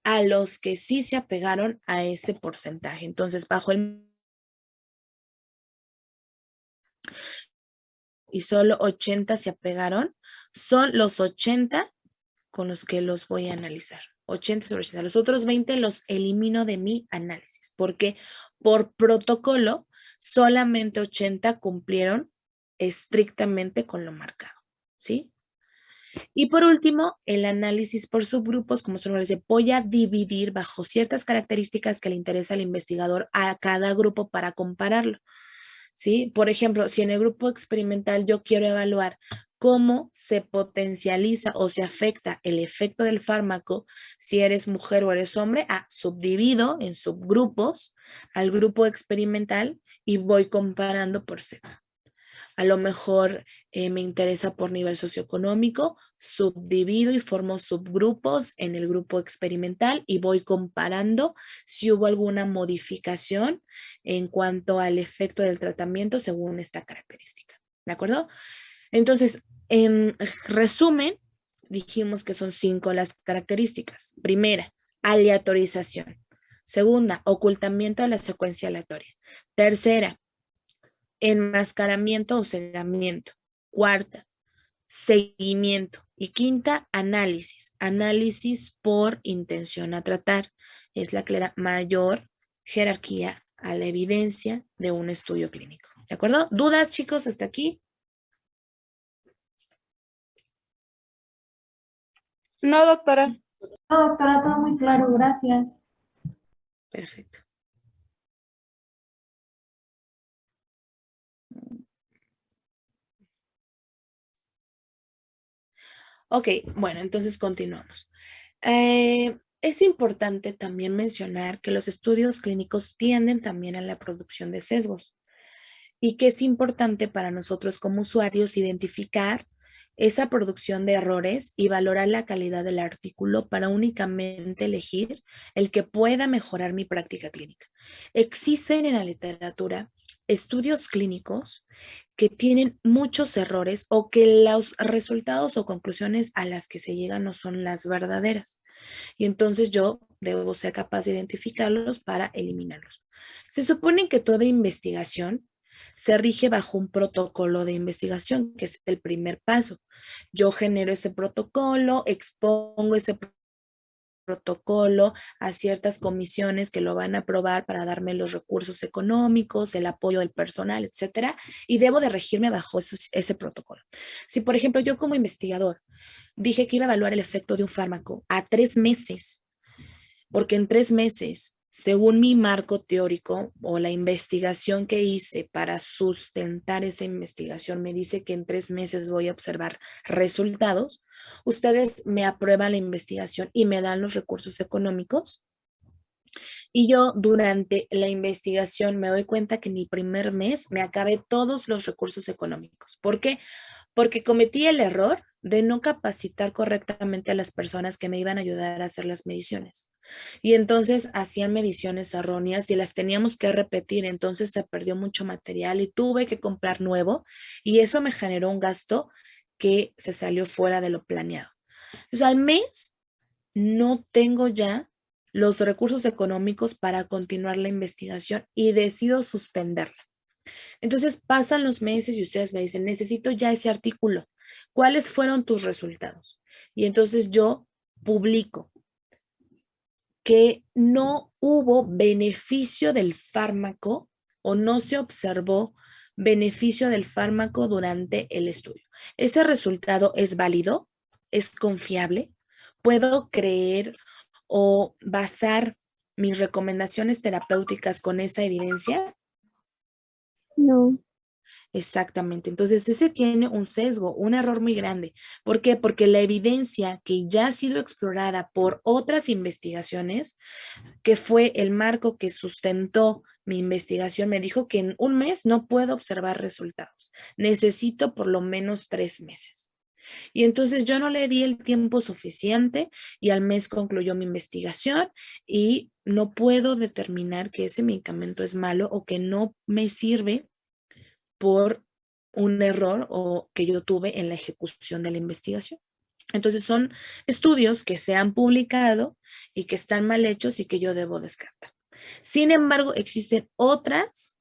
a los que sí se apegaron a ese porcentaje. Entonces, bajo el y solo 80 se apegaron, son los 80 con los que los voy a analizar. 80 sobre 80. Los otros 20 los elimino de mi análisis, porque por protocolo solamente 80 cumplieron estrictamente con lo marcado, ¿sí? Y por último, el análisis por subgrupos, como se nos dice, voy a dividir bajo ciertas características que le interesa al investigador a cada grupo para compararlo, ¿sí? Por ejemplo, si en el grupo experimental yo quiero evaluar cómo se potencializa o se afecta el efecto del fármaco si eres mujer o eres hombre. Subdivido en subgrupos al grupo experimental y voy comparando por sexo. A lo mejor me interesa por nivel socioeconómico, subdivido y formo subgrupos en el grupo experimental y voy comparando si hubo alguna modificación en cuanto al efecto del tratamiento según esta característica. ¿De acuerdo? Entonces, en resumen, dijimos que son 5 las características. Primera, aleatorización. Segunda, ocultamiento de la secuencia aleatoria. Tercera, enmascaramiento o cegamiento. Cuarta, seguimiento. Y quinta, análisis. Análisis por intención a tratar. Es la que le da mayor jerarquía a la evidencia de un estudio clínico. ¿De acuerdo? ¿Dudas, chicos, hasta aquí? No, doctora. No, doctora, todo muy claro, gracias. Perfecto. Ok, bueno, entonces continuamos. Es importante también mencionar que los estudios clínicos tienden también a la producción de sesgos y que es importante para nosotros como usuarios identificar esa producción de errores y valorar la calidad del artículo para únicamente elegir el que pueda mejorar mi práctica clínica. Existen en la literatura estudios clínicos que tienen muchos errores o que los resultados o conclusiones a las que se llegan no son las verdaderas. Y entonces yo debo ser capaz de identificarlos para eliminarlos. Se supone que toda investigación se rige bajo un protocolo de investigación, que es el primer paso. Yo genero ese protocolo, expongo ese protocolo a ciertas comisiones que lo van a aprobar para darme los recursos económicos, el apoyo del personal, etcétera, y debo de regirme bajo ese protocolo. Si, por ejemplo, yo como investigador dije que iba a evaluar el efecto de un fármaco a 3 meses, porque en 3 meses, según mi marco teórico o la investigación que hice para sustentar esa investigación, me dice que en 3 meses voy a observar resultados, ustedes me aprueban la investigación y me dan los recursos económicos. Y yo durante la investigación me doy cuenta que en el primer mes me acabé todos los recursos económicos. ¿Por qué? Porque cometí el error de no capacitar correctamente a las personas que me iban a ayudar a hacer las mediciones. Y entonces hacían mediciones erróneas y las teníamos que repetir, entonces se perdió mucho material y tuve que comprar nuevo y eso me generó un gasto que se salió fuera de lo planeado. Entonces al mes no tengo ya los recursos económicos para continuar la investigación y decido suspenderla. Entonces pasan los meses y ustedes me dicen, necesito ya ese artículo. ¿Cuáles fueron tus resultados? Y entonces yo publico que no hubo beneficio del fármaco o no se observó beneficio del fármaco durante el estudio. ¿Ese resultado es válido? ¿Es confiable? ¿Puedo creer o basar mis recomendaciones terapéuticas con esa evidencia? No, Exactamente. Entonces, ese tiene un sesgo, un error muy grande. ¿Por qué? Porque la evidencia que ya ha sido explorada por otras investigaciones, que fue el marco que sustentó mi investigación, me dijo que en un mes no puedo observar resultados. Necesito por lo menos 3 meses. Y entonces yo no le di el tiempo suficiente y al mes concluyó mi investigación y no puedo determinar que ese medicamento es malo o que no me sirve por un error o que yo tuve en la ejecución de la investigación. Entonces son estudios que se han publicado y que están mal hechos y que yo debo descartar. Sin embargo, existen otras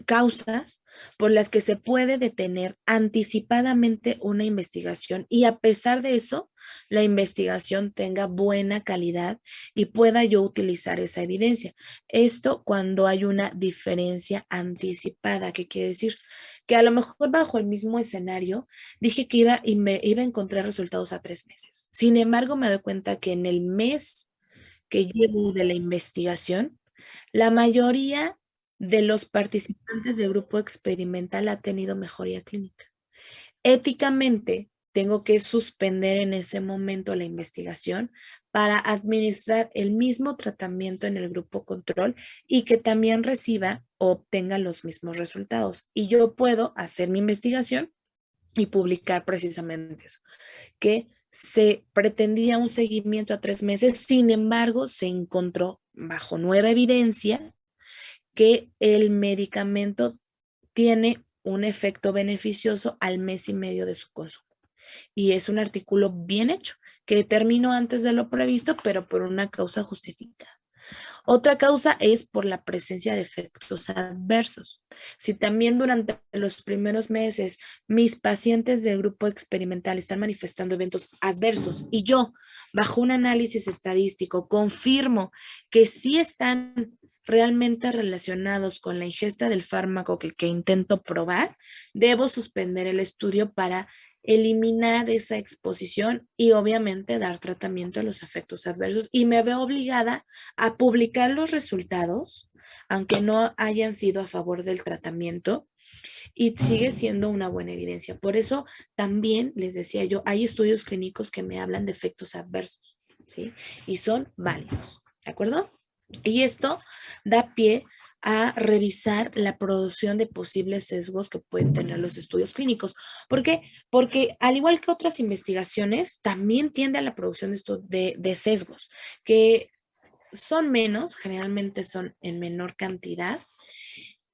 causas por las que se puede detener anticipadamente una investigación y a pesar de eso, la investigación tenga buena calidad y pueda yo utilizar esa evidencia. Esto cuando hay una diferencia anticipada, ¿qué quiere decir? Que a lo mejor bajo el mismo escenario dije que iba a encontrar resultados a 3 meses. Sin embargo, me doy cuenta que en el mes que llevo de la investigación, la mayoría de los participantes del grupo experimental ha tenido mejoría clínica. Éticamente, tengo que suspender en ese momento la investigación para administrar el mismo tratamiento en el grupo control y que también reciba o obtenga los mismos resultados. Y yo puedo hacer mi investigación y publicar precisamente eso, que se pretendía un seguimiento a 3 meses, sin embargo, se encontró bajo nueva evidencia que el medicamento tiene un efecto beneficioso al mes y medio de su consumo. Y es un artículo bien hecho, que terminó antes de lo previsto, pero por una causa justificada. Otra causa es por la presencia de efectos adversos. Si también durante los primeros meses mis pacientes del grupo experimental están manifestando eventos adversos y yo, bajo un análisis estadístico, confirmo que sí están realmente relacionados con la ingesta del fármaco que intento probar, debo suspender el estudio para eliminar esa exposición y obviamente dar tratamiento a los efectos adversos, y me veo obligada a publicar los resultados, aunque no hayan sido a favor del tratamiento, y sigue siendo una buena evidencia. Por eso también les decía yo, hay estudios clínicos que me hablan de efectos adversos, ¿sí? Y son válidos, ¿de acuerdo? Y esto da pie a revisar la producción de posibles sesgos que pueden tener los estudios clínicos. ¿Por qué? Porque al igual que otras investigaciones, también tiende a la producción de sesgos, que son menos, generalmente son en menor cantidad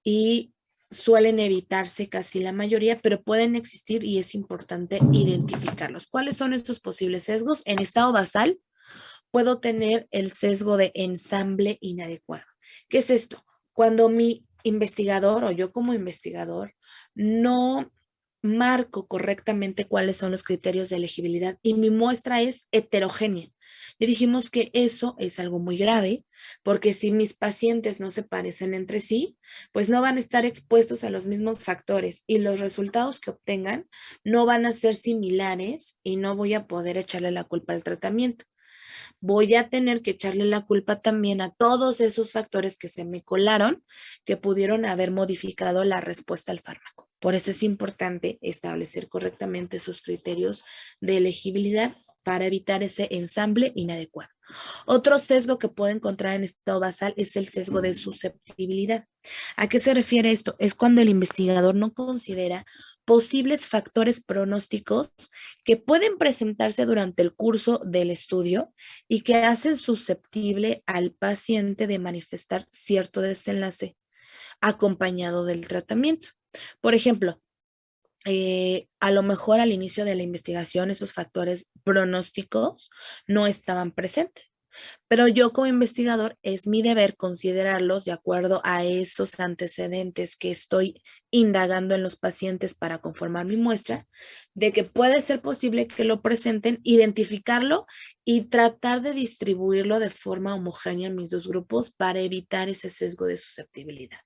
y suelen evitarse casi la mayoría, pero pueden existir y es importante identificarlos. ¿Cuáles son estos posibles sesgos? En estado basal puedo tener el sesgo de ensamble inadecuado. ¿Qué es esto? Cuando mi investigador o yo como investigador no marco correctamente cuáles son los criterios de elegibilidad y mi muestra es heterogénea. Y dijimos que eso es algo muy grave, porque si mis pacientes no se parecen entre sí, pues no van a estar expuestos a los mismos factores y los resultados que obtengan no van a ser similares y no voy a poder echarle la culpa al tratamiento. Voy a tener que echarle la culpa también a todos esos factores que se me colaron, que pudieron haber modificado la respuesta al fármaco. Por eso es importante establecer correctamente esos criterios de elegibilidad para evitar ese ensamble inadecuado. Otro sesgo que puedo encontrar en estado basal es el sesgo de susceptibilidad. ¿A qué se refiere esto? Es cuando el investigador no considera posibles factores pronósticos que pueden presentarse durante el curso del estudio y que hacen susceptible al paciente de manifestar cierto desenlace acompañado del tratamiento. Por ejemplo, a lo mejor al inicio de la investigación esos factores pronósticos no estaban presentes, pero yo como investigador es mi deber considerarlos de acuerdo a esos antecedentes que estoy indagando en los pacientes para conformar mi muestra, de que puede ser posible que lo presenten, identificarlo y tratar de distribuirlo de forma homogénea en mis dos grupos para evitar ese sesgo de susceptibilidad.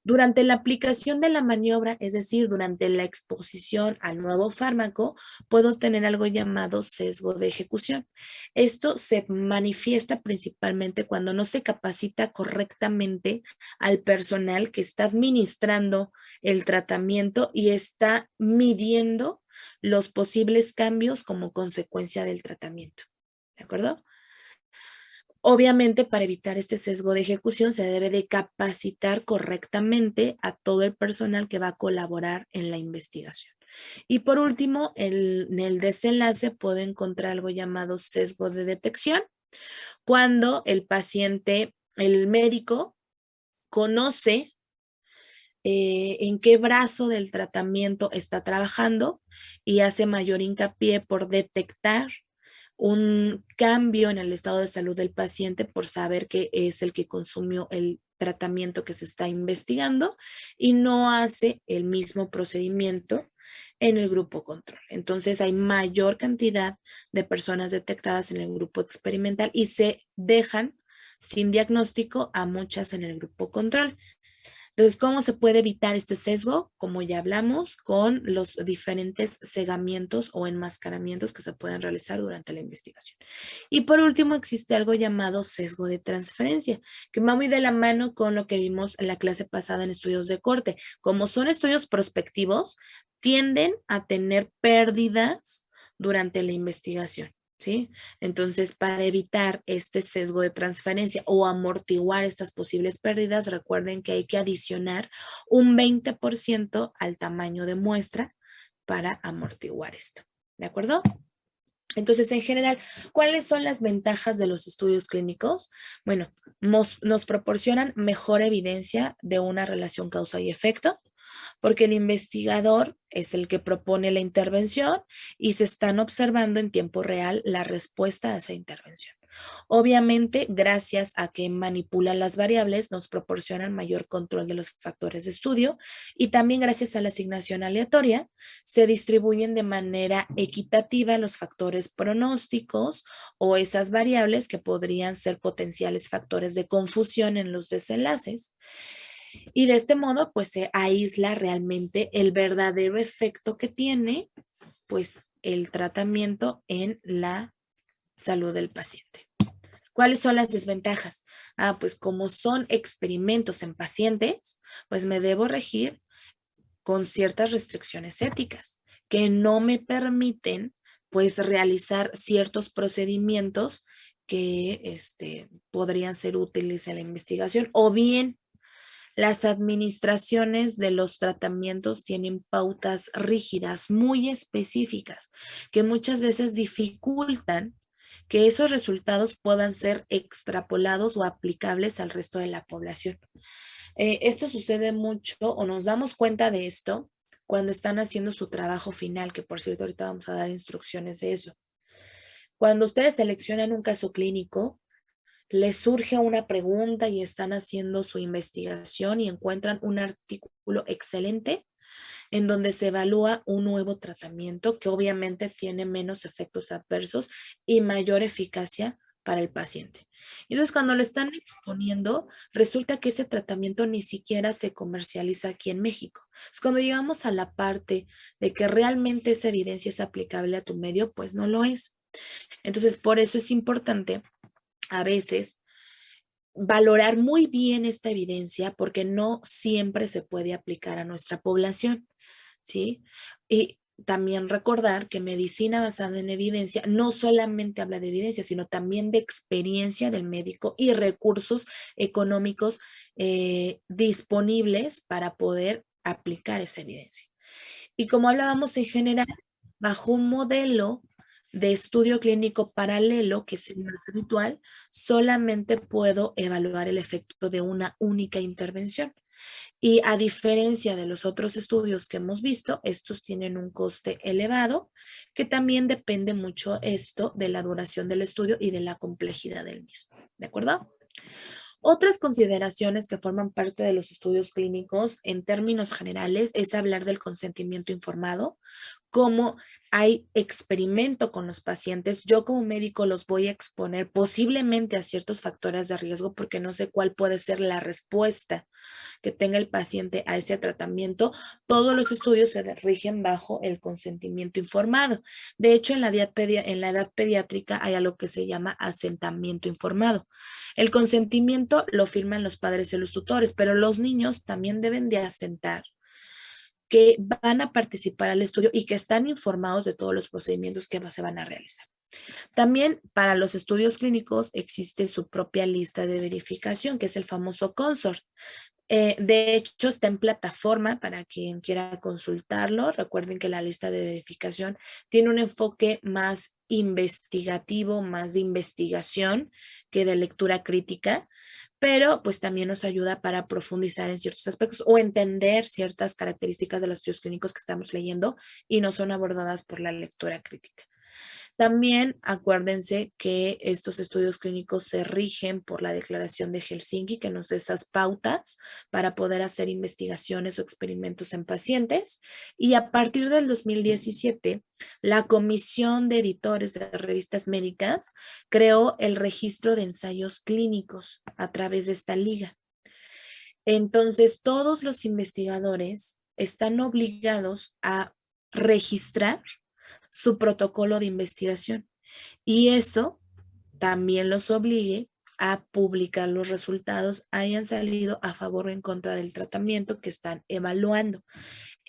Durante la aplicación de la maniobra, es decir, durante la exposición al nuevo fármaco, puedo tener algo llamado sesgo de ejecución. Esto se manifiesta principalmente cuando no se capacita correctamente al personal que está administrando el tratamiento y está midiendo los posibles cambios como consecuencia del tratamiento. ¿De acuerdo? Obviamente, para evitar este sesgo de ejecución, se debe de capacitar correctamente a todo el personal que va a colaborar en la investigación. Y por último, en el desenlace puedo encontrar algo llamado sesgo de detección, cuando el paciente, el médico, conoce en qué brazo del tratamiento está trabajando y hace mayor hincapié por detectar un cambio en el estado de salud del paciente por saber que es el que consumió el tratamiento que se está investigando y no hace el mismo procedimiento en el grupo control. Entonces hay mayor cantidad de personas detectadas en el grupo experimental y se dejan sin diagnóstico a muchas en el grupo control. Entonces, ¿cómo se puede evitar este sesgo? Como ya hablamos, con los diferentes cegamientos o enmascaramientos que se pueden realizar durante la investigación. Y por último, existe algo llamado sesgo de transferencia, que va muy de la mano con lo que vimos en la clase pasada en estudios de corte. Como son estudios prospectivos, tienden a tener pérdidas durante la investigación. ¿Sí? Entonces, para evitar este sesgo de transferencia o amortiguar estas posibles pérdidas, recuerden que hay que adicionar un 20% al tamaño de muestra para amortiguar esto. ¿De acuerdo? Entonces, en general, ¿cuáles son las ventajas de los estudios clínicos? Bueno, nos proporcionan mejor evidencia de una relación causa y efecto, porque el investigador es el que propone la intervención y se están observando en tiempo real la respuesta a esa intervención. Obviamente, gracias a que manipulan las variables, nos proporcionan mayor control de los factores de estudio y también gracias a la asignación aleatoria, se distribuyen de manera equitativa los factores pronósticos o esas variables que podrían ser potenciales factores de confusión en los desenlaces. Y de este modo, pues se aísla realmente el verdadero efecto que tiene, pues, el tratamiento en la salud del paciente. ¿Cuáles son las desventajas? Pues como son experimentos en pacientes, pues me debo regir con ciertas restricciones éticas que no me permiten, pues, realizar ciertos procedimientos que podrían ser útiles en la investigación o bien las administraciones de los tratamientos tienen pautas rígidas, muy específicas, que muchas veces dificultan que esos resultados puedan ser extrapolados o aplicables al resto de la población. Esto sucede mucho o nos damos cuenta de esto cuando están haciendo su trabajo final, que por cierto ahorita vamos a dar instrucciones de eso. Cuando ustedes seleccionan un caso clínico, les surge una pregunta y están haciendo su investigación y encuentran un artículo excelente en donde se evalúa un nuevo tratamiento que obviamente tiene menos efectos adversos y mayor eficacia para el paciente. Entonces, cuando lo están exponiendo, resulta que ese tratamiento ni siquiera se comercializa aquí en México. Entonces, cuando llegamos a la parte de que realmente esa evidencia es aplicable a tu medio, pues no lo es. Entonces, por eso es importante a veces valorar muy bien esta evidencia porque no siempre se puede aplicar a nuestra población, ¿sí? Y también recordar que medicina basada en evidencia no solamente habla de evidencia, sino también de experiencia del médico y recursos económicos disponibles para poder aplicar esa evidencia. Y como hablábamos en general, bajo un modelo de estudio clínico paralelo, que es el más habitual, solamente puedo evaluar el efecto de una única intervención. Y a diferencia de los otros estudios que hemos visto, estos tienen un coste elevado, que también depende mucho esto de la duración del estudio y de la complejidad del mismo. ¿De acuerdo? Otras consideraciones que forman parte de los estudios clínicos en términos generales es hablar del consentimiento informado, cómo hay experimento con los pacientes. Yo como médico los voy a exponer posiblemente a ciertos factores de riesgo porque no sé cuál puede ser la respuesta que tenga el paciente a ese tratamiento. Todos los estudios se rigen bajo el consentimiento informado. De hecho, en la edad pediátrica hay algo que se llama asentamiento informado. El consentimiento lo firman los padres y los tutores, pero los niños también deben de asentar que van a participar al estudio y que están informados de todos los procedimientos que se van a realizar. También para los estudios clínicos existe su propia lista de verificación, que es el famoso consort. De hecho, está en plataforma para quien quiera consultarlo. Recuerden que la lista de verificación tiene un enfoque más investigativo, más de investigación que de lectura crítica, pero pues también nos ayuda para profundizar en ciertos aspectos o entender ciertas características de los estudios clínicos que estamos leyendo y no son abordadas por la lectura crítica. También acuérdense que estos estudios clínicos se rigen por la Declaración de Helsinki, que nos da esas pautas para poder hacer investigaciones o experimentos en pacientes. Y a partir del 2017, la Comisión de Editores de Revistas Médicas creó el registro de ensayos clínicos a través de esta liga. Entonces, todos los investigadores están obligados a registrar su protocolo de investigación y eso también los obligue a publicar los resultados, hayan salido a favor o en contra del tratamiento que están evaluando.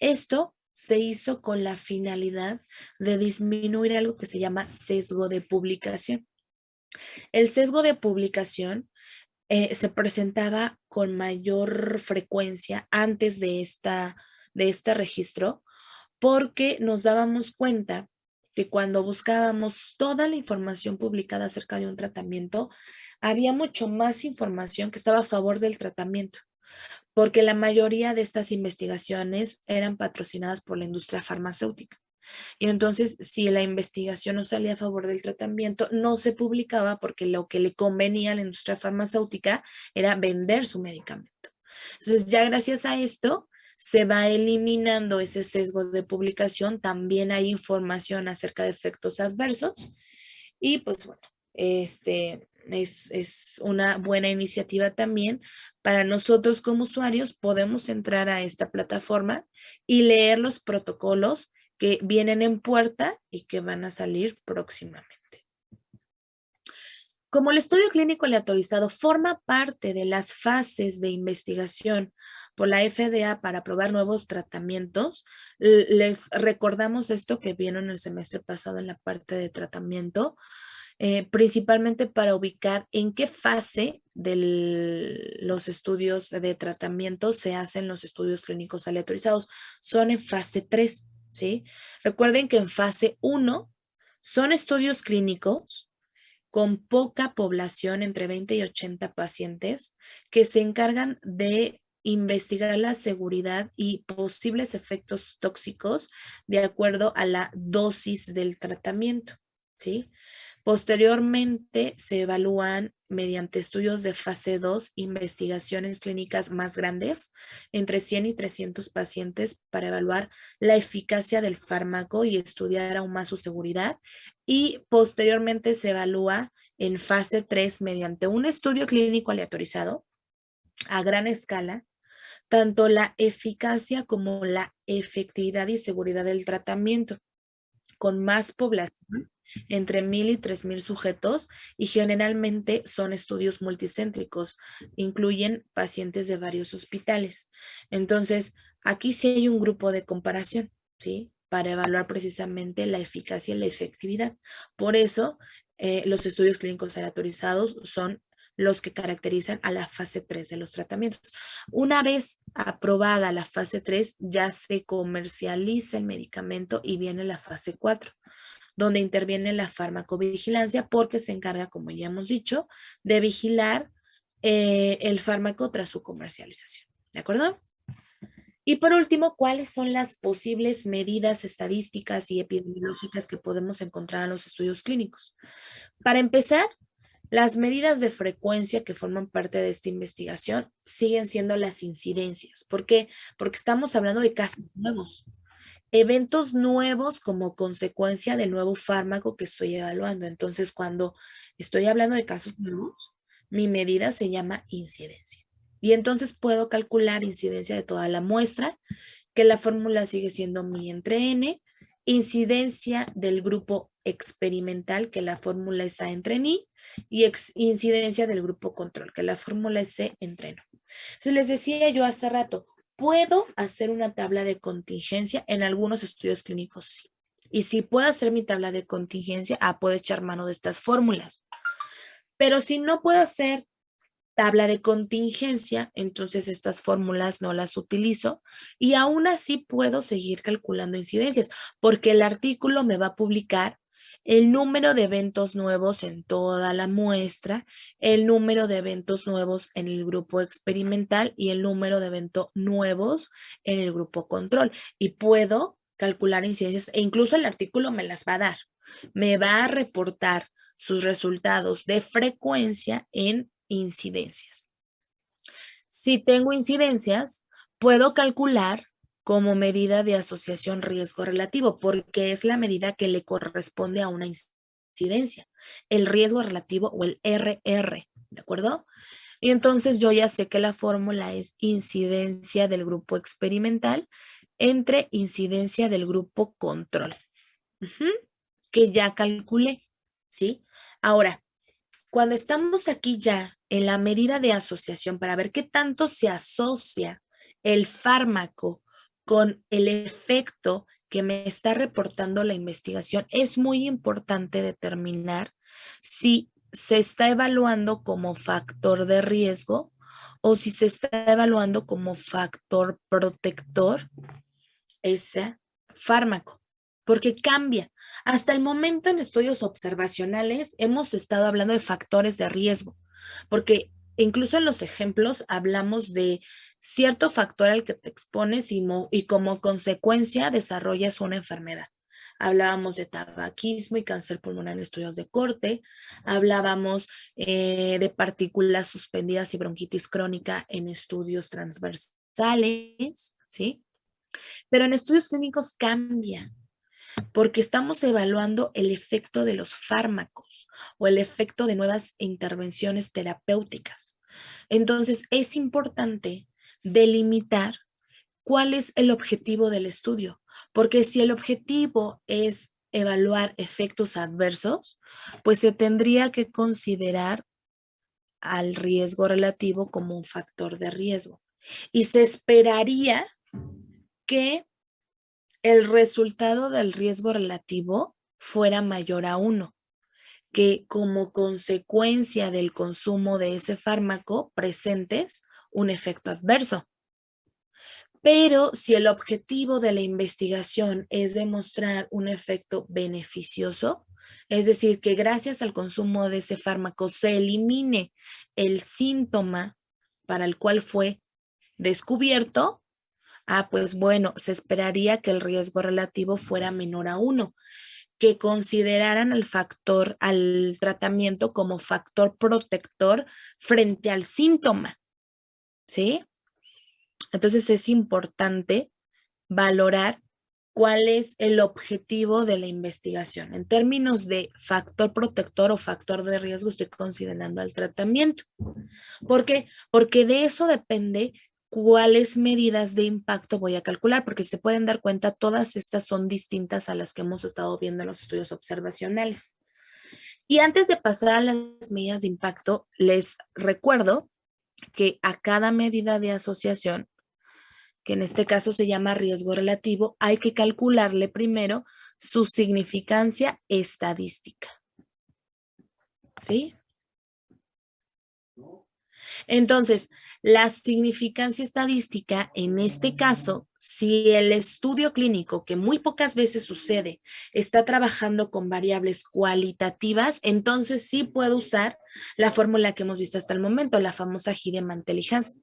Esto se hizo con la finalidad de disminuir algo que se llama sesgo de publicación. El sesgo de publicación se presentaba con mayor frecuencia antes de este registro porque nos dábamos cuenta que cuando buscábamos toda la información publicada acerca de un tratamiento, había mucho más información que estaba a favor del tratamiento, porque la mayoría de estas investigaciones eran patrocinadas por la industria farmacéutica. Y entonces, si la investigación no salía a favor del tratamiento, no se publicaba porque lo que le convenía a la industria farmacéutica era vender su medicamento. Entonces, ya gracias a esto, se va eliminando ese sesgo de publicación. También hay información acerca de efectos adversos. Y pues bueno, es una buena iniciativa también para nosotros como usuarios. Podemos entrar a esta plataforma y leer los protocolos que vienen en puerta y que van a salir próximamente. Como el estudio clínico aleatorizado forma parte de las fases de investigación por la FDA para probar nuevos tratamientos, les recordamos esto que vieron el semestre pasado en la parte de tratamiento, principalmente para ubicar en qué fase de los estudios de tratamiento se hacen los estudios clínicos aleatorizados. Son en fase 3, ¿sí? Recuerden que en fase 1 son estudios clínicos con poca población, entre 20 y 80 pacientes, que se encargan de investigar la seguridad y posibles efectos tóxicos de acuerdo a la dosis del tratamiento, ¿sí? Posteriormente se evalúan mediante estudios de fase 2 investigaciones clínicas más grandes, entre 100 y 300 pacientes, para evaluar la eficacia del fármaco y estudiar aún más su seguridad. Y posteriormente se evalúa en fase 3 mediante un estudio clínico aleatorizado a gran escala, tanto la eficacia como la efectividad y seguridad del tratamiento, con más población, entre 1,000 y 3,000 sujetos, y generalmente son estudios multicéntricos, incluyen pacientes de varios hospitales. Entonces, aquí sí hay un grupo de comparación, ¿sí? Para evaluar precisamente la eficacia y la efectividad. Por eso, los estudios clínicos aleatorizados son los que caracterizan a la fase 3 de los tratamientos. Una vez aprobada la fase 3, ya se comercializa el medicamento y viene la fase 4, donde interviene la farmacovigilancia, porque se encarga, como ya hemos dicho, de vigilar el fármaco tras su comercialización. ¿De acuerdo? Y por último, ¿cuáles son las posibles medidas estadísticas y epidemiológicas que podemos encontrar en los estudios clínicos? Para empezar, las medidas de frecuencia que forman parte de esta investigación siguen siendo las incidencias. ¿Por qué? Porque estamos hablando de casos nuevos, eventos nuevos como consecuencia del nuevo fármaco que estoy evaluando. Entonces, cuando estoy hablando de casos nuevos, mi medida se llama incidencia. Y entonces puedo calcular incidencia de toda la muestra, que la fórmula sigue siendo mi entre n, incidencia del grupo experimental, que la fórmula es A entre Ni, y incidencia del grupo control, que la fórmula es C entre N. Entonces les decía yo hace rato, ¿puedo hacer una tabla de contingencia? En algunos estudios clínicos sí. Y si puedo hacer mi tabla de contingencia, puedo echar mano de estas fórmulas. Pero si no puedo hacer tabla de contingencia, entonces estas fórmulas no las utilizo y aún así puedo seguir calculando incidencias, porque el artículo me va a publicar el número de eventos nuevos en toda la muestra, el número de eventos nuevos en el grupo experimental y el número de eventos nuevos en el grupo control. Y puedo calcular incidencias e incluso el artículo me las va a dar. Me va a reportar sus resultados de frecuencia en incidencias. Si tengo incidencias, puedo calcular como medida de asociación riesgo relativo, porque es la medida que le corresponde a una incidencia, el riesgo relativo o el RR, ¿de acuerdo? Y entonces yo ya sé que la fórmula es incidencia del grupo experimental entre incidencia del grupo control, que ya calculé, ¿sí? Ahora, cuando estamos aquí ya en la medida de asociación para ver qué tanto se asocia el fármaco con el efecto que me está reportando la investigación, es muy importante determinar si se está evaluando como factor de riesgo o si se está evaluando como factor protector ese fármaco, porque cambia. Hasta el momento en estudios observacionales hemos estado hablando de factores de riesgo, porque incluso en los ejemplos hablamos de cierto factor al que te expones y como consecuencia desarrollas una enfermedad. Hablábamos de tabaquismo y cáncer pulmonar en estudios de corte, hablábamos de partículas suspendidas y bronquitis crónica en estudios transversales, ¿sí? Pero en estudios clínicos cambia, porque estamos evaluando el efecto de los fármacos o el efecto de nuevas intervenciones terapéuticas. Entonces, es importante delimitar cuál es el objetivo del estudio, porque si el objetivo es evaluar efectos adversos, pues se tendría que considerar al riesgo relativo como un factor de riesgo. Y se esperaría que el resultado del riesgo relativo fuera mayor a 1, que como consecuencia del consumo de ese fármaco presentes un efecto adverso. Pero si el objetivo de la investigación es demostrar un efecto beneficioso, es decir, que gracias al consumo de ese fármaco se elimine el síntoma para el cual fue descubierto, pues bueno, se esperaría que el riesgo relativo fuera menor a 1, que consideraran al tratamiento como factor protector frente al síntoma, ¿sí? Entonces es importante valorar cuál es el objetivo de la investigación. En términos de factor protector o factor de riesgo, estoy considerando al tratamiento. ¿Por qué? Porque de eso depende cuáles medidas de impacto voy a calcular, porque se pueden dar cuenta, todas estas son distintas a las que hemos estado viendo en los estudios observacionales. Y antes de pasar a las medidas de impacto, les recuerdo que a cada medida de asociación, que en este caso se llama riesgo relativo, hay que calcularle primero su significancia estadística. ¿Sí? Entonces, la significancia estadística, en este caso, si el estudio clínico, que muy pocas veces sucede, está trabajando con variables cualitativas, entonces sí puedo usar la fórmula que hemos visto hasta el momento, la famosa Gide-Mantel-Hansen.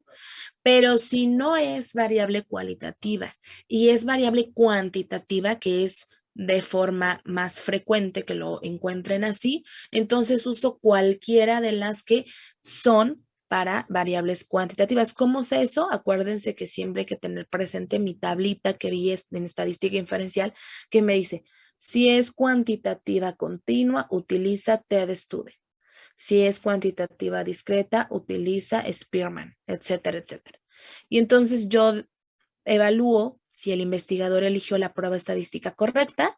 Pero si no es variable cualitativa y es variable cuantitativa, que es de forma más frecuente que lo encuentren así, entonces uso cualquiera de las que son para variables cuantitativas. ¿Cómo sé eso? Acuérdense que siempre hay que tener presente mi tablita que vi en estadística inferencial que me dice, si es cuantitativa continua, utiliza TED-Study. Si es cuantitativa discreta, utiliza Spearman, etcétera, etcétera. Y entonces yo evalúo si el investigador eligió la prueba estadística correcta.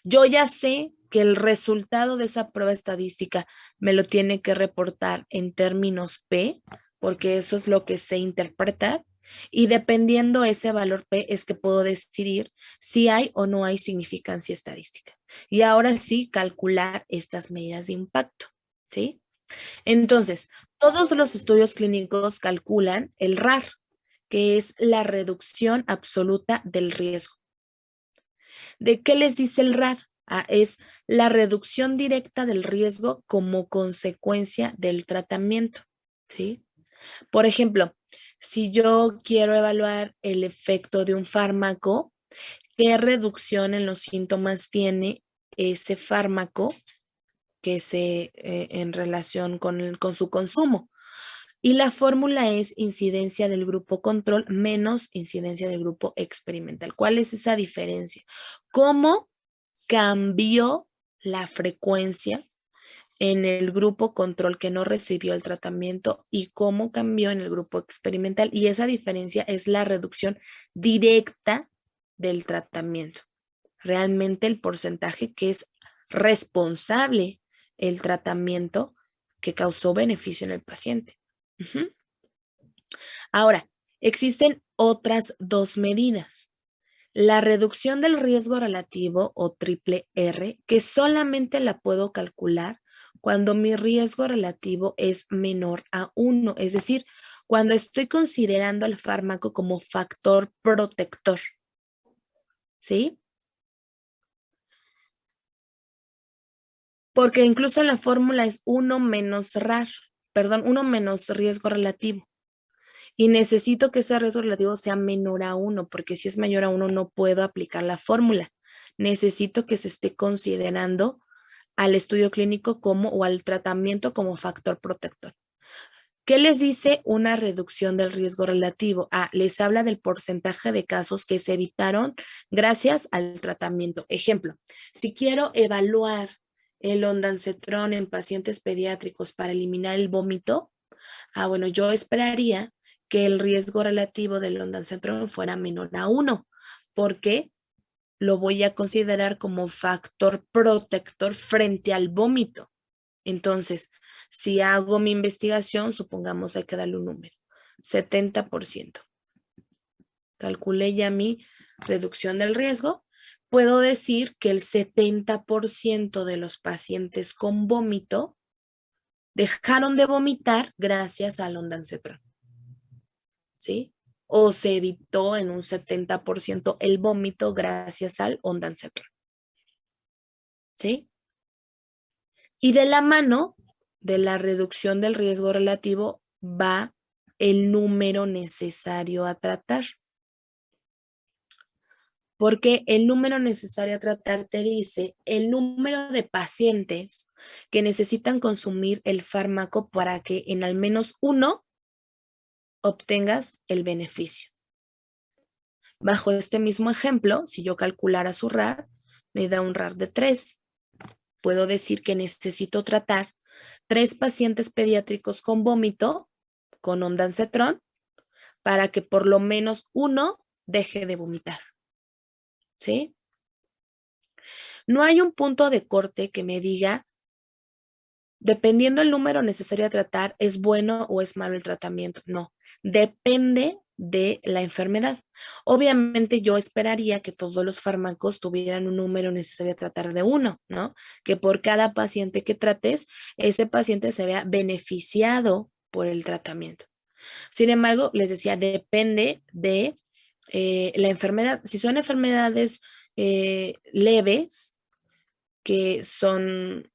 Yo ya sé que el resultado de esa prueba estadística me lo tiene que reportar en términos P, porque eso es lo que sé interpretar. Y dependiendo ese valor P es que puedo decidir si hay o no hay significancia estadística. Y ahora sí, calcular estas medidas de impacto, ¿sí? Entonces, todos los estudios clínicos calculan el RAR, que es la reducción absoluta del riesgo. ¿De qué les dice el RAR? Es la reducción directa del riesgo como consecuencia del tratamiento, ¿sí? Por ejemplo, si yo quiero evaluar el efecto de un fármaco, ¿qué reducción en los síntomas tiene ese fármaco que en relación con su consumo? Y la fórmula es incidencia del grupo control menos incidencia del grupo experimental. ¿Cuál es esa diferencia? ¿Cómo cambió la frecuencia en el grupo control que no recibió el tratamiento y cómo cambió en el grupo experimental. Y esa diferencia es la reducción directa del tratamiento. Realmente el porcentaje que es responsable el tratamiento que causó beneficio en el paciente. Ahora, existen otras dos medidas. La reducción del riesgo relativo o triple R, que solamente la puedo calcular cuando mi riesgo relativo es menor a 1, es decir, cuando estoy considerando al fármaco como factor protector. ¿Sí? Porque incluso en la fórmula es 1 menos RAR, perdón, 1 menos riesgo relativo. Y necesito que ese riesgo relativo sea menor a 1, porque si es mayor a 1 no puedo aplicar la fórmula. Necesito que se esté considerando al estudio clínico como o al tratamiento como factor protector. ¿Qué les dice una reducción del riesgo relativo? Les habla del porcentaje de casos que se evitaron gracias al tratamiento. Ejemplo, si quiero evaluar el ondansetron en pacientes pediátricos para eliminar el vómito, bueno, yo esperaría que el riesgo relativo del ondansetron fuera menor a 1, porque lo voy a considerar como factor protector frente al vómito. Entonces, si hago mi investigación, supongamos hay que darle un número, 70%. Calculé ya mi reducción del riesgo. Puedo decir que el 70% de los pacientes con vómito dejaron de vomitar gracias al ondansetron. ¿Sí? O se evitó en un 70% el vómito gracias al ondansetron. ¿Sí? Y de la mano de la reducción del riesgo relativo va el número necesario a tratar. Porque el número necesario a tratar te dice el número de pacientes que necesitan consumir el fármaco para que en al menos uno obtengas el beneficio. Bajo este mismo ejemplo, si yo calculara su RAR, me da un RAR de 3. Puedo decir que necesito tratar 3 pacientes pediátricos con vómito, con ondansetron, para que por lo menos uno deje de vomitar. ¿Sí? No hay un punto de corte que me diga, dependiendo el número necesario a tratar, ¿es bueno o es malo el tratamiento? No, depende de la enfermedad. Obviamente yo esperaría que todos los fármacos tuvieran un número necesario a tratar de 1, ¿no? Que por cada paciente que trates, ese paciente se vea beneficiado por el tratamiento. Sin embargo, les decía, depende de la enfermedad. Si son enfermedades leves, que son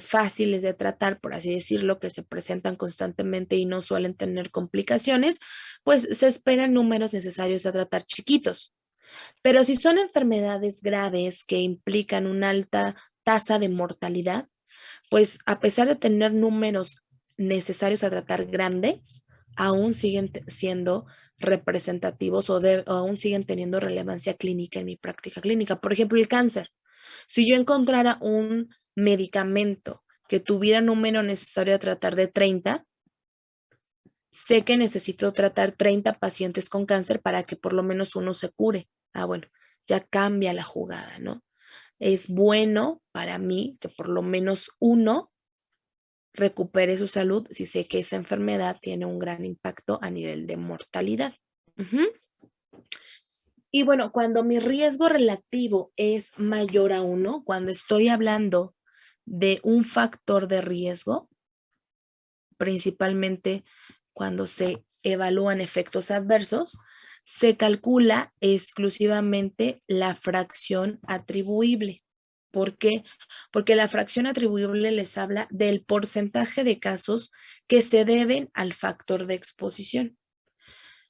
fáciles de tratar, por así decirlo, que se presentan constantemente y no suelen tener complicaciones, pues se esperan números necesarios a tratar chiquitos. Pero si son enfermedades graves que implican una alta tasa de mortalidad, pues a pesar de tener números necesarios a tratar grandes, aún siguen siendo representativos o aún siguen teniendo relevancia clínica en mi práctica clínica. Por ejemplo, el cáncer. Si yo encontrara un medicamento que tuviera número necesario a tratar de 30, sé que necesito tratar 30 pacientes con cáncer para que por lo menos uno se cure. Bueno, ya cambia la jugada, ¿no? Es bueno para mí que por lo menos uno recupere su salud si sé que esa enfermedad tiene un gran impacto a nivel de mortalidad. Y bueno, cuando mi riesgo relativo es mayor a 1, cuando estoy hablando de un factor de riesgo, principalmente cuando se evalúan efectos adversos, se calcula exclusivamente la fracción atribuible. ¿Por qué? Porque la fracción atribuible les habla del porcentaje de casos que se deben al factor de exposición.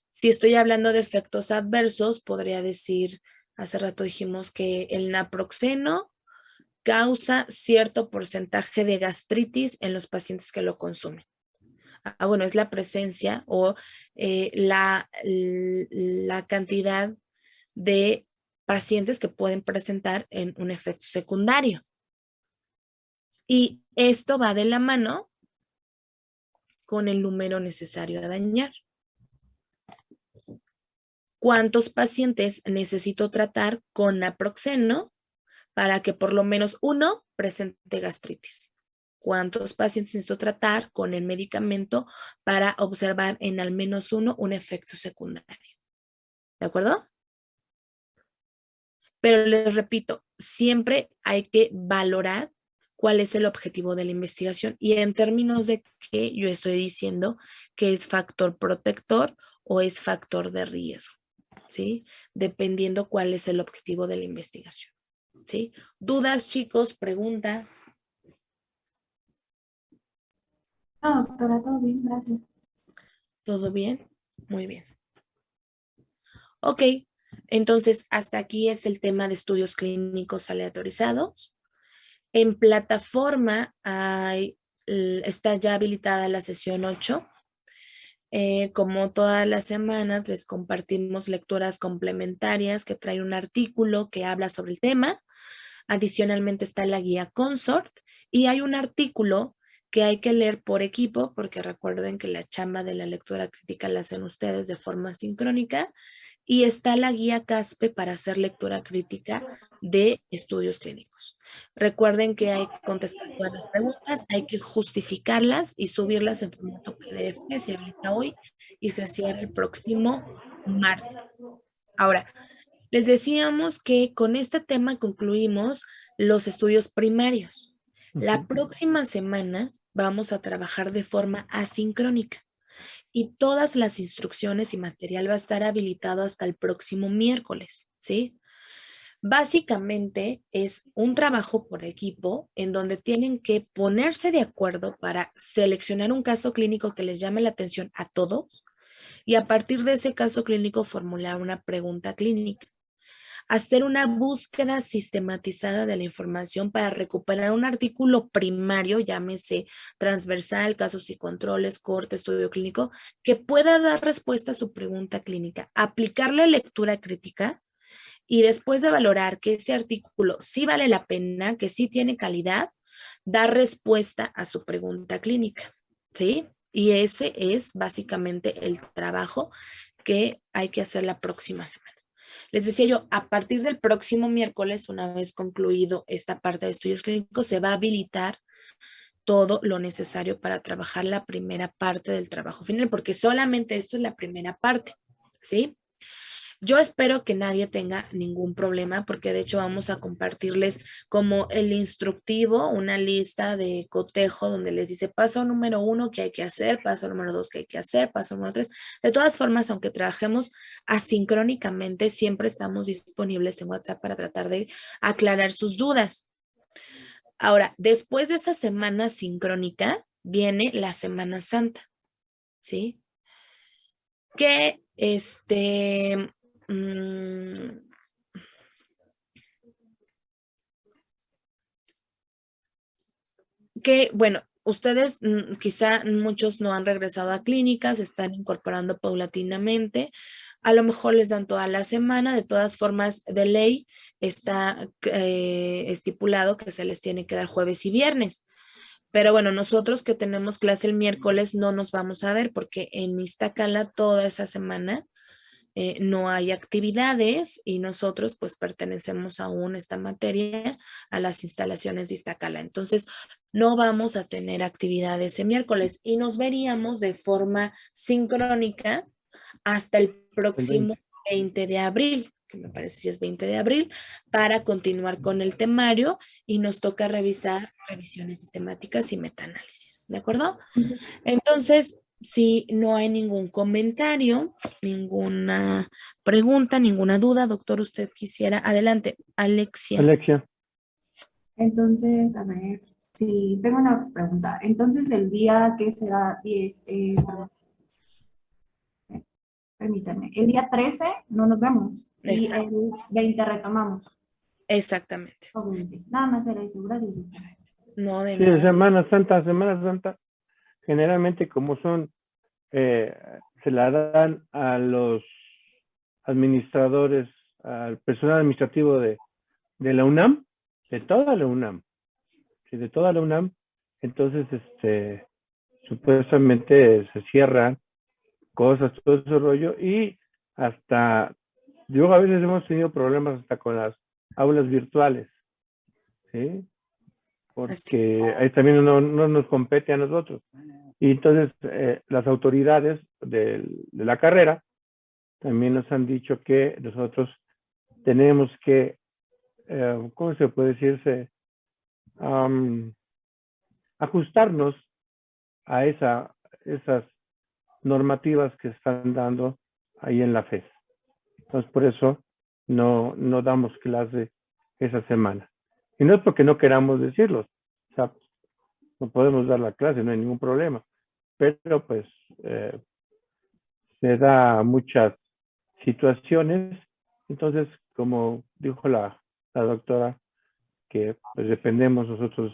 Si estoy hablando de efectos adversos, podría decir, hace rato dijimos que el naproxeno causa cierto porcentaje de gastritis en los pacientes que lo consumen. Bueno, es la presencia o la cantidad de pacientes que pueden presentar en un efecto secundario. Y esto va de la mano con el número necesario a dañar. ¿Cuántos pacientes necesito tratar con naproxeno para que por lo menos uno presente gastritis? ¿Cuántos pacientes necesito tratar con el medicamento para observar en al menos uno un efecto secundario? ¿De acuerdo? Pero les repito, siempre hay que valorar cuál es el objetivo de la investigación y en términos de que yo estoy diciendo que es factor protector o es factor de riesgo, ¿sí? Dependiendo cuál es el objetivo de la investigación, ¿sí? ¿Dudas, chicos? ¿Preguntas? No, doctora, todo bien, gracias. ¿Todo bien? Muy bien. Ok, entonces hasta aquí es el tema de estudios clínicos aleatorizados. En plataforma está ya habilitada la sesión 8. Como todas las semanas, les compartimos lecturas complementarias que trae un artículo que habla sobre el tema. Adicionalmente está la guía Consort y hay un artículo que hay que leer por equipo, porque recuerden que la chamba de la lectura crítica la hacen ustedes de forma sincrónica, y está la guía CASPE para hacer lectura crítica de estudios clínicos. Recuerden que hay que contestar todas las preguntas, hay que justificarlas y subirlas en formato PDF, se habilita hoy y se cierra el próximo martes. Ahora, les decíamos que con este tema concluimos los estudios primarios. La próxima semana vamos a trabajar de forma asincrónica y todas las instrucciones y material va a estar habilitado hasta el próximo miércoles, ¿sí? Básicamente es un trabajo por equipo en donde tienen que ponerse de acuerdo para seleccionar un caso clínico que les llame la atención a todos y a partir de ese caso clínico formular una pregunta clínica. Hacer una búsqueda sistematizada de la información para recuperar un artículo primario, llámese transversal, casos y controles, corte, estudio clínico, que pueda dar respuesta a su pregunta clínica, aplicarle lectura crítica y después de valorar que ese artículo sí vale la pena, que sí tiene calidad, dar respuesta a su pregunta clínica, ¿sí? Y ese es básicamente el trabajo que hay que hacer la próxima semana. Les decía yo, a partir del próximo miércoles, una vez concluido esta parte de estudios clínicos, se va a habilitar todo lo necesario para trabajar la primera parte del trabajo final, porque solamente esto es la primera parte, ¿sí? Yo espero que nadie tenga ningún problema porque de hecho vamos a compartirles como el instructivo, una lista de cotejo donde les dice paso número 1 que hay que hacer, paso número 2 que hay que hacer, paso número 3. De todas formas, aunque trabajemos asincrónicamente, siempre estamos disponibles en WhatsApp para tratar de aclarar sus dudas. Ahora, después de esa semana sincrónica, viene la Semana Santa, ¿sí? Que que, bueno, ustedes quizá muchos no han regresado a clínicas, están incorporando paulatinamente, a lo mejor les dan toda la semana, de todas formas de ley está estipulado que se les tiene que dar jueves y viernes. Pero bueno, nosotros que tenemos clase el miércoles no nos vamos a ver porque en Iztacala toda esa semana no hay actividades y nosotros pues pertenecemos aún esta materia a las instalaciones de Iztacala. Entonces no vamos a tener actividades el miércoles y nos veríamos de forma sincrónica hasta el próximo 20 de abril, que me parece si es 20 de abril, para continuar con el temario y nos toca revisar revisiones sistemáticas y metaanálisis. ¿De acuerdo? Entonces, si no hay ningún comentario, ninguna pregunta, ninguna duda, doctor, usted quisiera. Adelante, Alexia. Alexia. Entonces, a ver, si tengo una pregunta. Entonces, el día que será 10, perdón, permítanme, el día 13 no nos vemos y el 20 retomamos. Exactamente. Obviamente. Nada más era eso. Gracias, doctora. No, de Sí, nada. Semana Santa, generalmente como son, se la dan a los administradores, al personal administrativo de la UNAM, de toda la UNAM, de toda la UNAM. Entonces, supuestamente se cierran cosas, todo ese rollo, y hasta, yo a veces hemos tenido problemas hasta con las aulas virtuales, ¿sí? Porque ahí también no nos compete a nosotros. Y entonces las autoridades de la carrera también nos han dicho que nosotros tenemos que, ¿cómo se puede decirse? Ajustarnos a esas normativas que están dando ahí en la FES. Entonces, por eso no damos clase esa semana. Y no es porque no queramos decirlo. O sea, no podemos dar la clase, no hay ningún problema. Pero, pues, se da muchas situaciones. Entonces, como dijo la doctora, que pues dependemos nosotros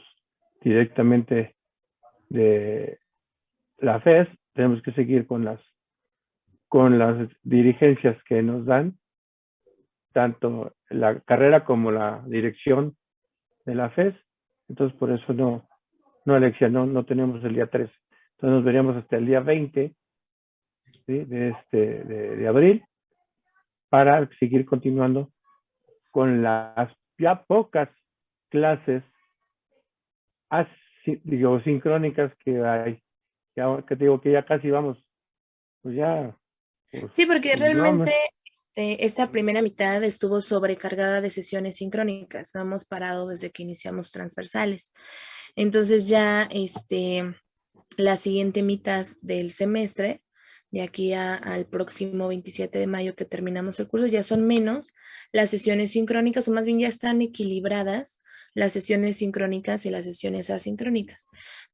directamente de la FES, tenemos que seguir con las dirigencias que nos dan, tanto la carrera como la dirección de la FES. Entonces, por eso no, Alexia, no tenemos el día 13. Entonces, nos veríamos hasta el día 20, ¿sí? de abril, para seguir continuando con las pocas clases sincrónicas que hay. Que te digo que ya casi vamos, pues ya. Pues, Sí, porque pues realmente esta primera mitad estuvo sobrecargada de sesiones sincrónicas. No hemos parado desde que iniciamos transversales. Entonces ya la siguiente mitad del semestre, de aquí al próximo 27 de mayo que terminamos el curso, ya son menos las sesiones sincrónicas, o más bien ya están equilibradas las sesiones sincrónicas y las sesiones asincrónicas.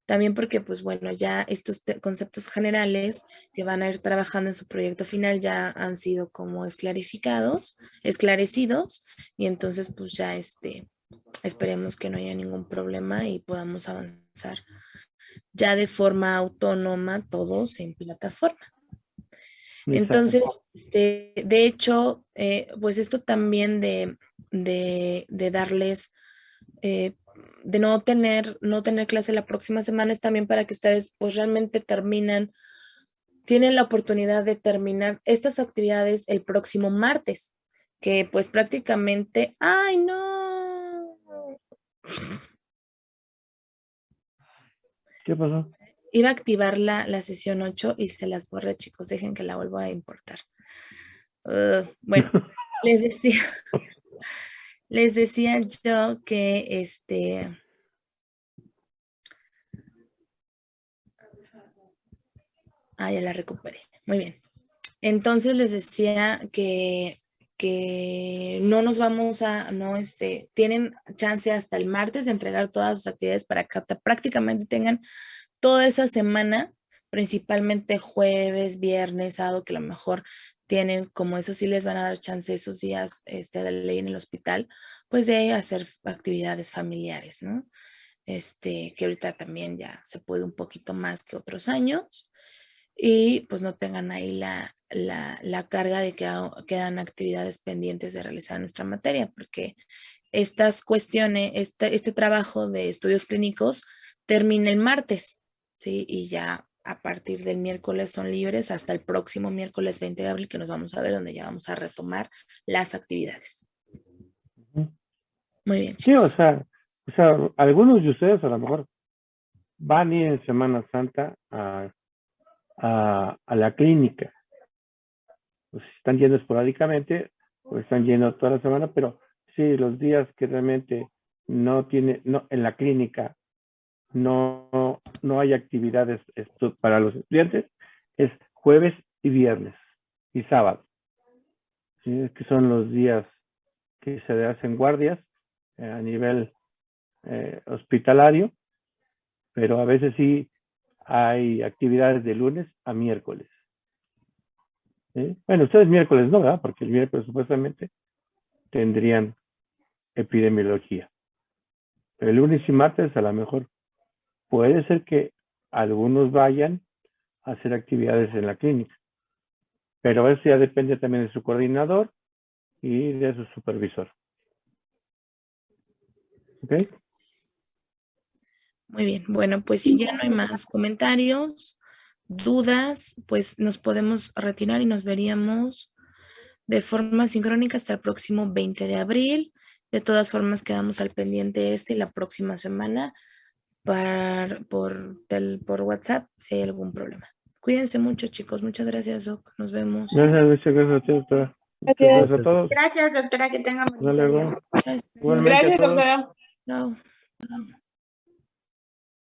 También porque, pues bueno, ya estos conceptos generales que van a ir trabajando en su proyecto final ya han sido como esclarecidos, y entonces pues ya esperemos que no haya ningún problema y podamos avanzar ya de forma autónoma todos en plataforma. Entonces, de hecho, pues esto también de darles, de no tener clase la próxima semana es también para que ustedes pues realmente tienen la oportunidad de terminar estas actividades el próximo martes, que pues prácticamente, ¡ay no! ¿Qué pasó? Iba a activar la sesión 8 y se las borré, chicos. Dejen que la vuelva a importar. Bueno, les decía yo que ya la recuperé. Muy bien. Entonces les decía que no nos vamos tienen chance hasta el martes de entregar todas sus actividades para que prácticamente tengan toda esa semana, principalmente jueves, viernes, sábado, que a lo mejor tienen, como eso sí les van a dar chance esos días de ley en el hospital, pues de hacer actividades familiares, ¿no? Que ahorita también ya se puede un poquito más que otros años, y pues no tengan ahí la carga de que quedan actividades pendientes de realizar en nuestra materia, porque estas cuestiones, este trabajo de estudios clínicos termina el martes, ¿sí? Y ya a partir del miércoles son libres hasta el próximo miércoles 20 de abril, que nos vamos a ver, donde ya vamos a retomar las actividades. Muy bien, Sí, o chicos. sea, algunos de ustedes a lo mejor van a ir en Semana Santa a la clínica. Pues están yendo esporádicamente o están yendo toda la semana, pero sí, los días que realmente en la clínica no hay actividades para los estudiantes, es jueves y viernes y sábado. ¿Sí? Que son los días que se hacen guardias a nivel hospitalario, pero a veces sí hay actividades de lunes a miércoles. ¿Sí? Bueno, ustedes miércoles no, ¿verdad? Porque el miércoles supuestamente tendrían epidemiología. Pero el lunes y martes a lo mejor puede ser que algunos vayan a hacer actividades en la clínica. Pero eso ya depende también de su coordinador y de su supervisor. ¿Ok? Muy bien, bueno, pues si ya no hay más comentarios, dudas, pues nos podemos retirar y nos veríamos de forma sincrónica hasta el próximo 20 de abril. De todas formas, quedamos al pendiente y la próxima semana por WhatsApp si hay algún problema. Cuídense mucho, chicos. Muchas gracias, Doc. Nos vemos. Muchas gracias a ti, doctora. Muchas gracias a todos. Gracias, doctora, que tengan Hasta luego. Gracias. Igualmente a Gracias, todos. doctora. Chao.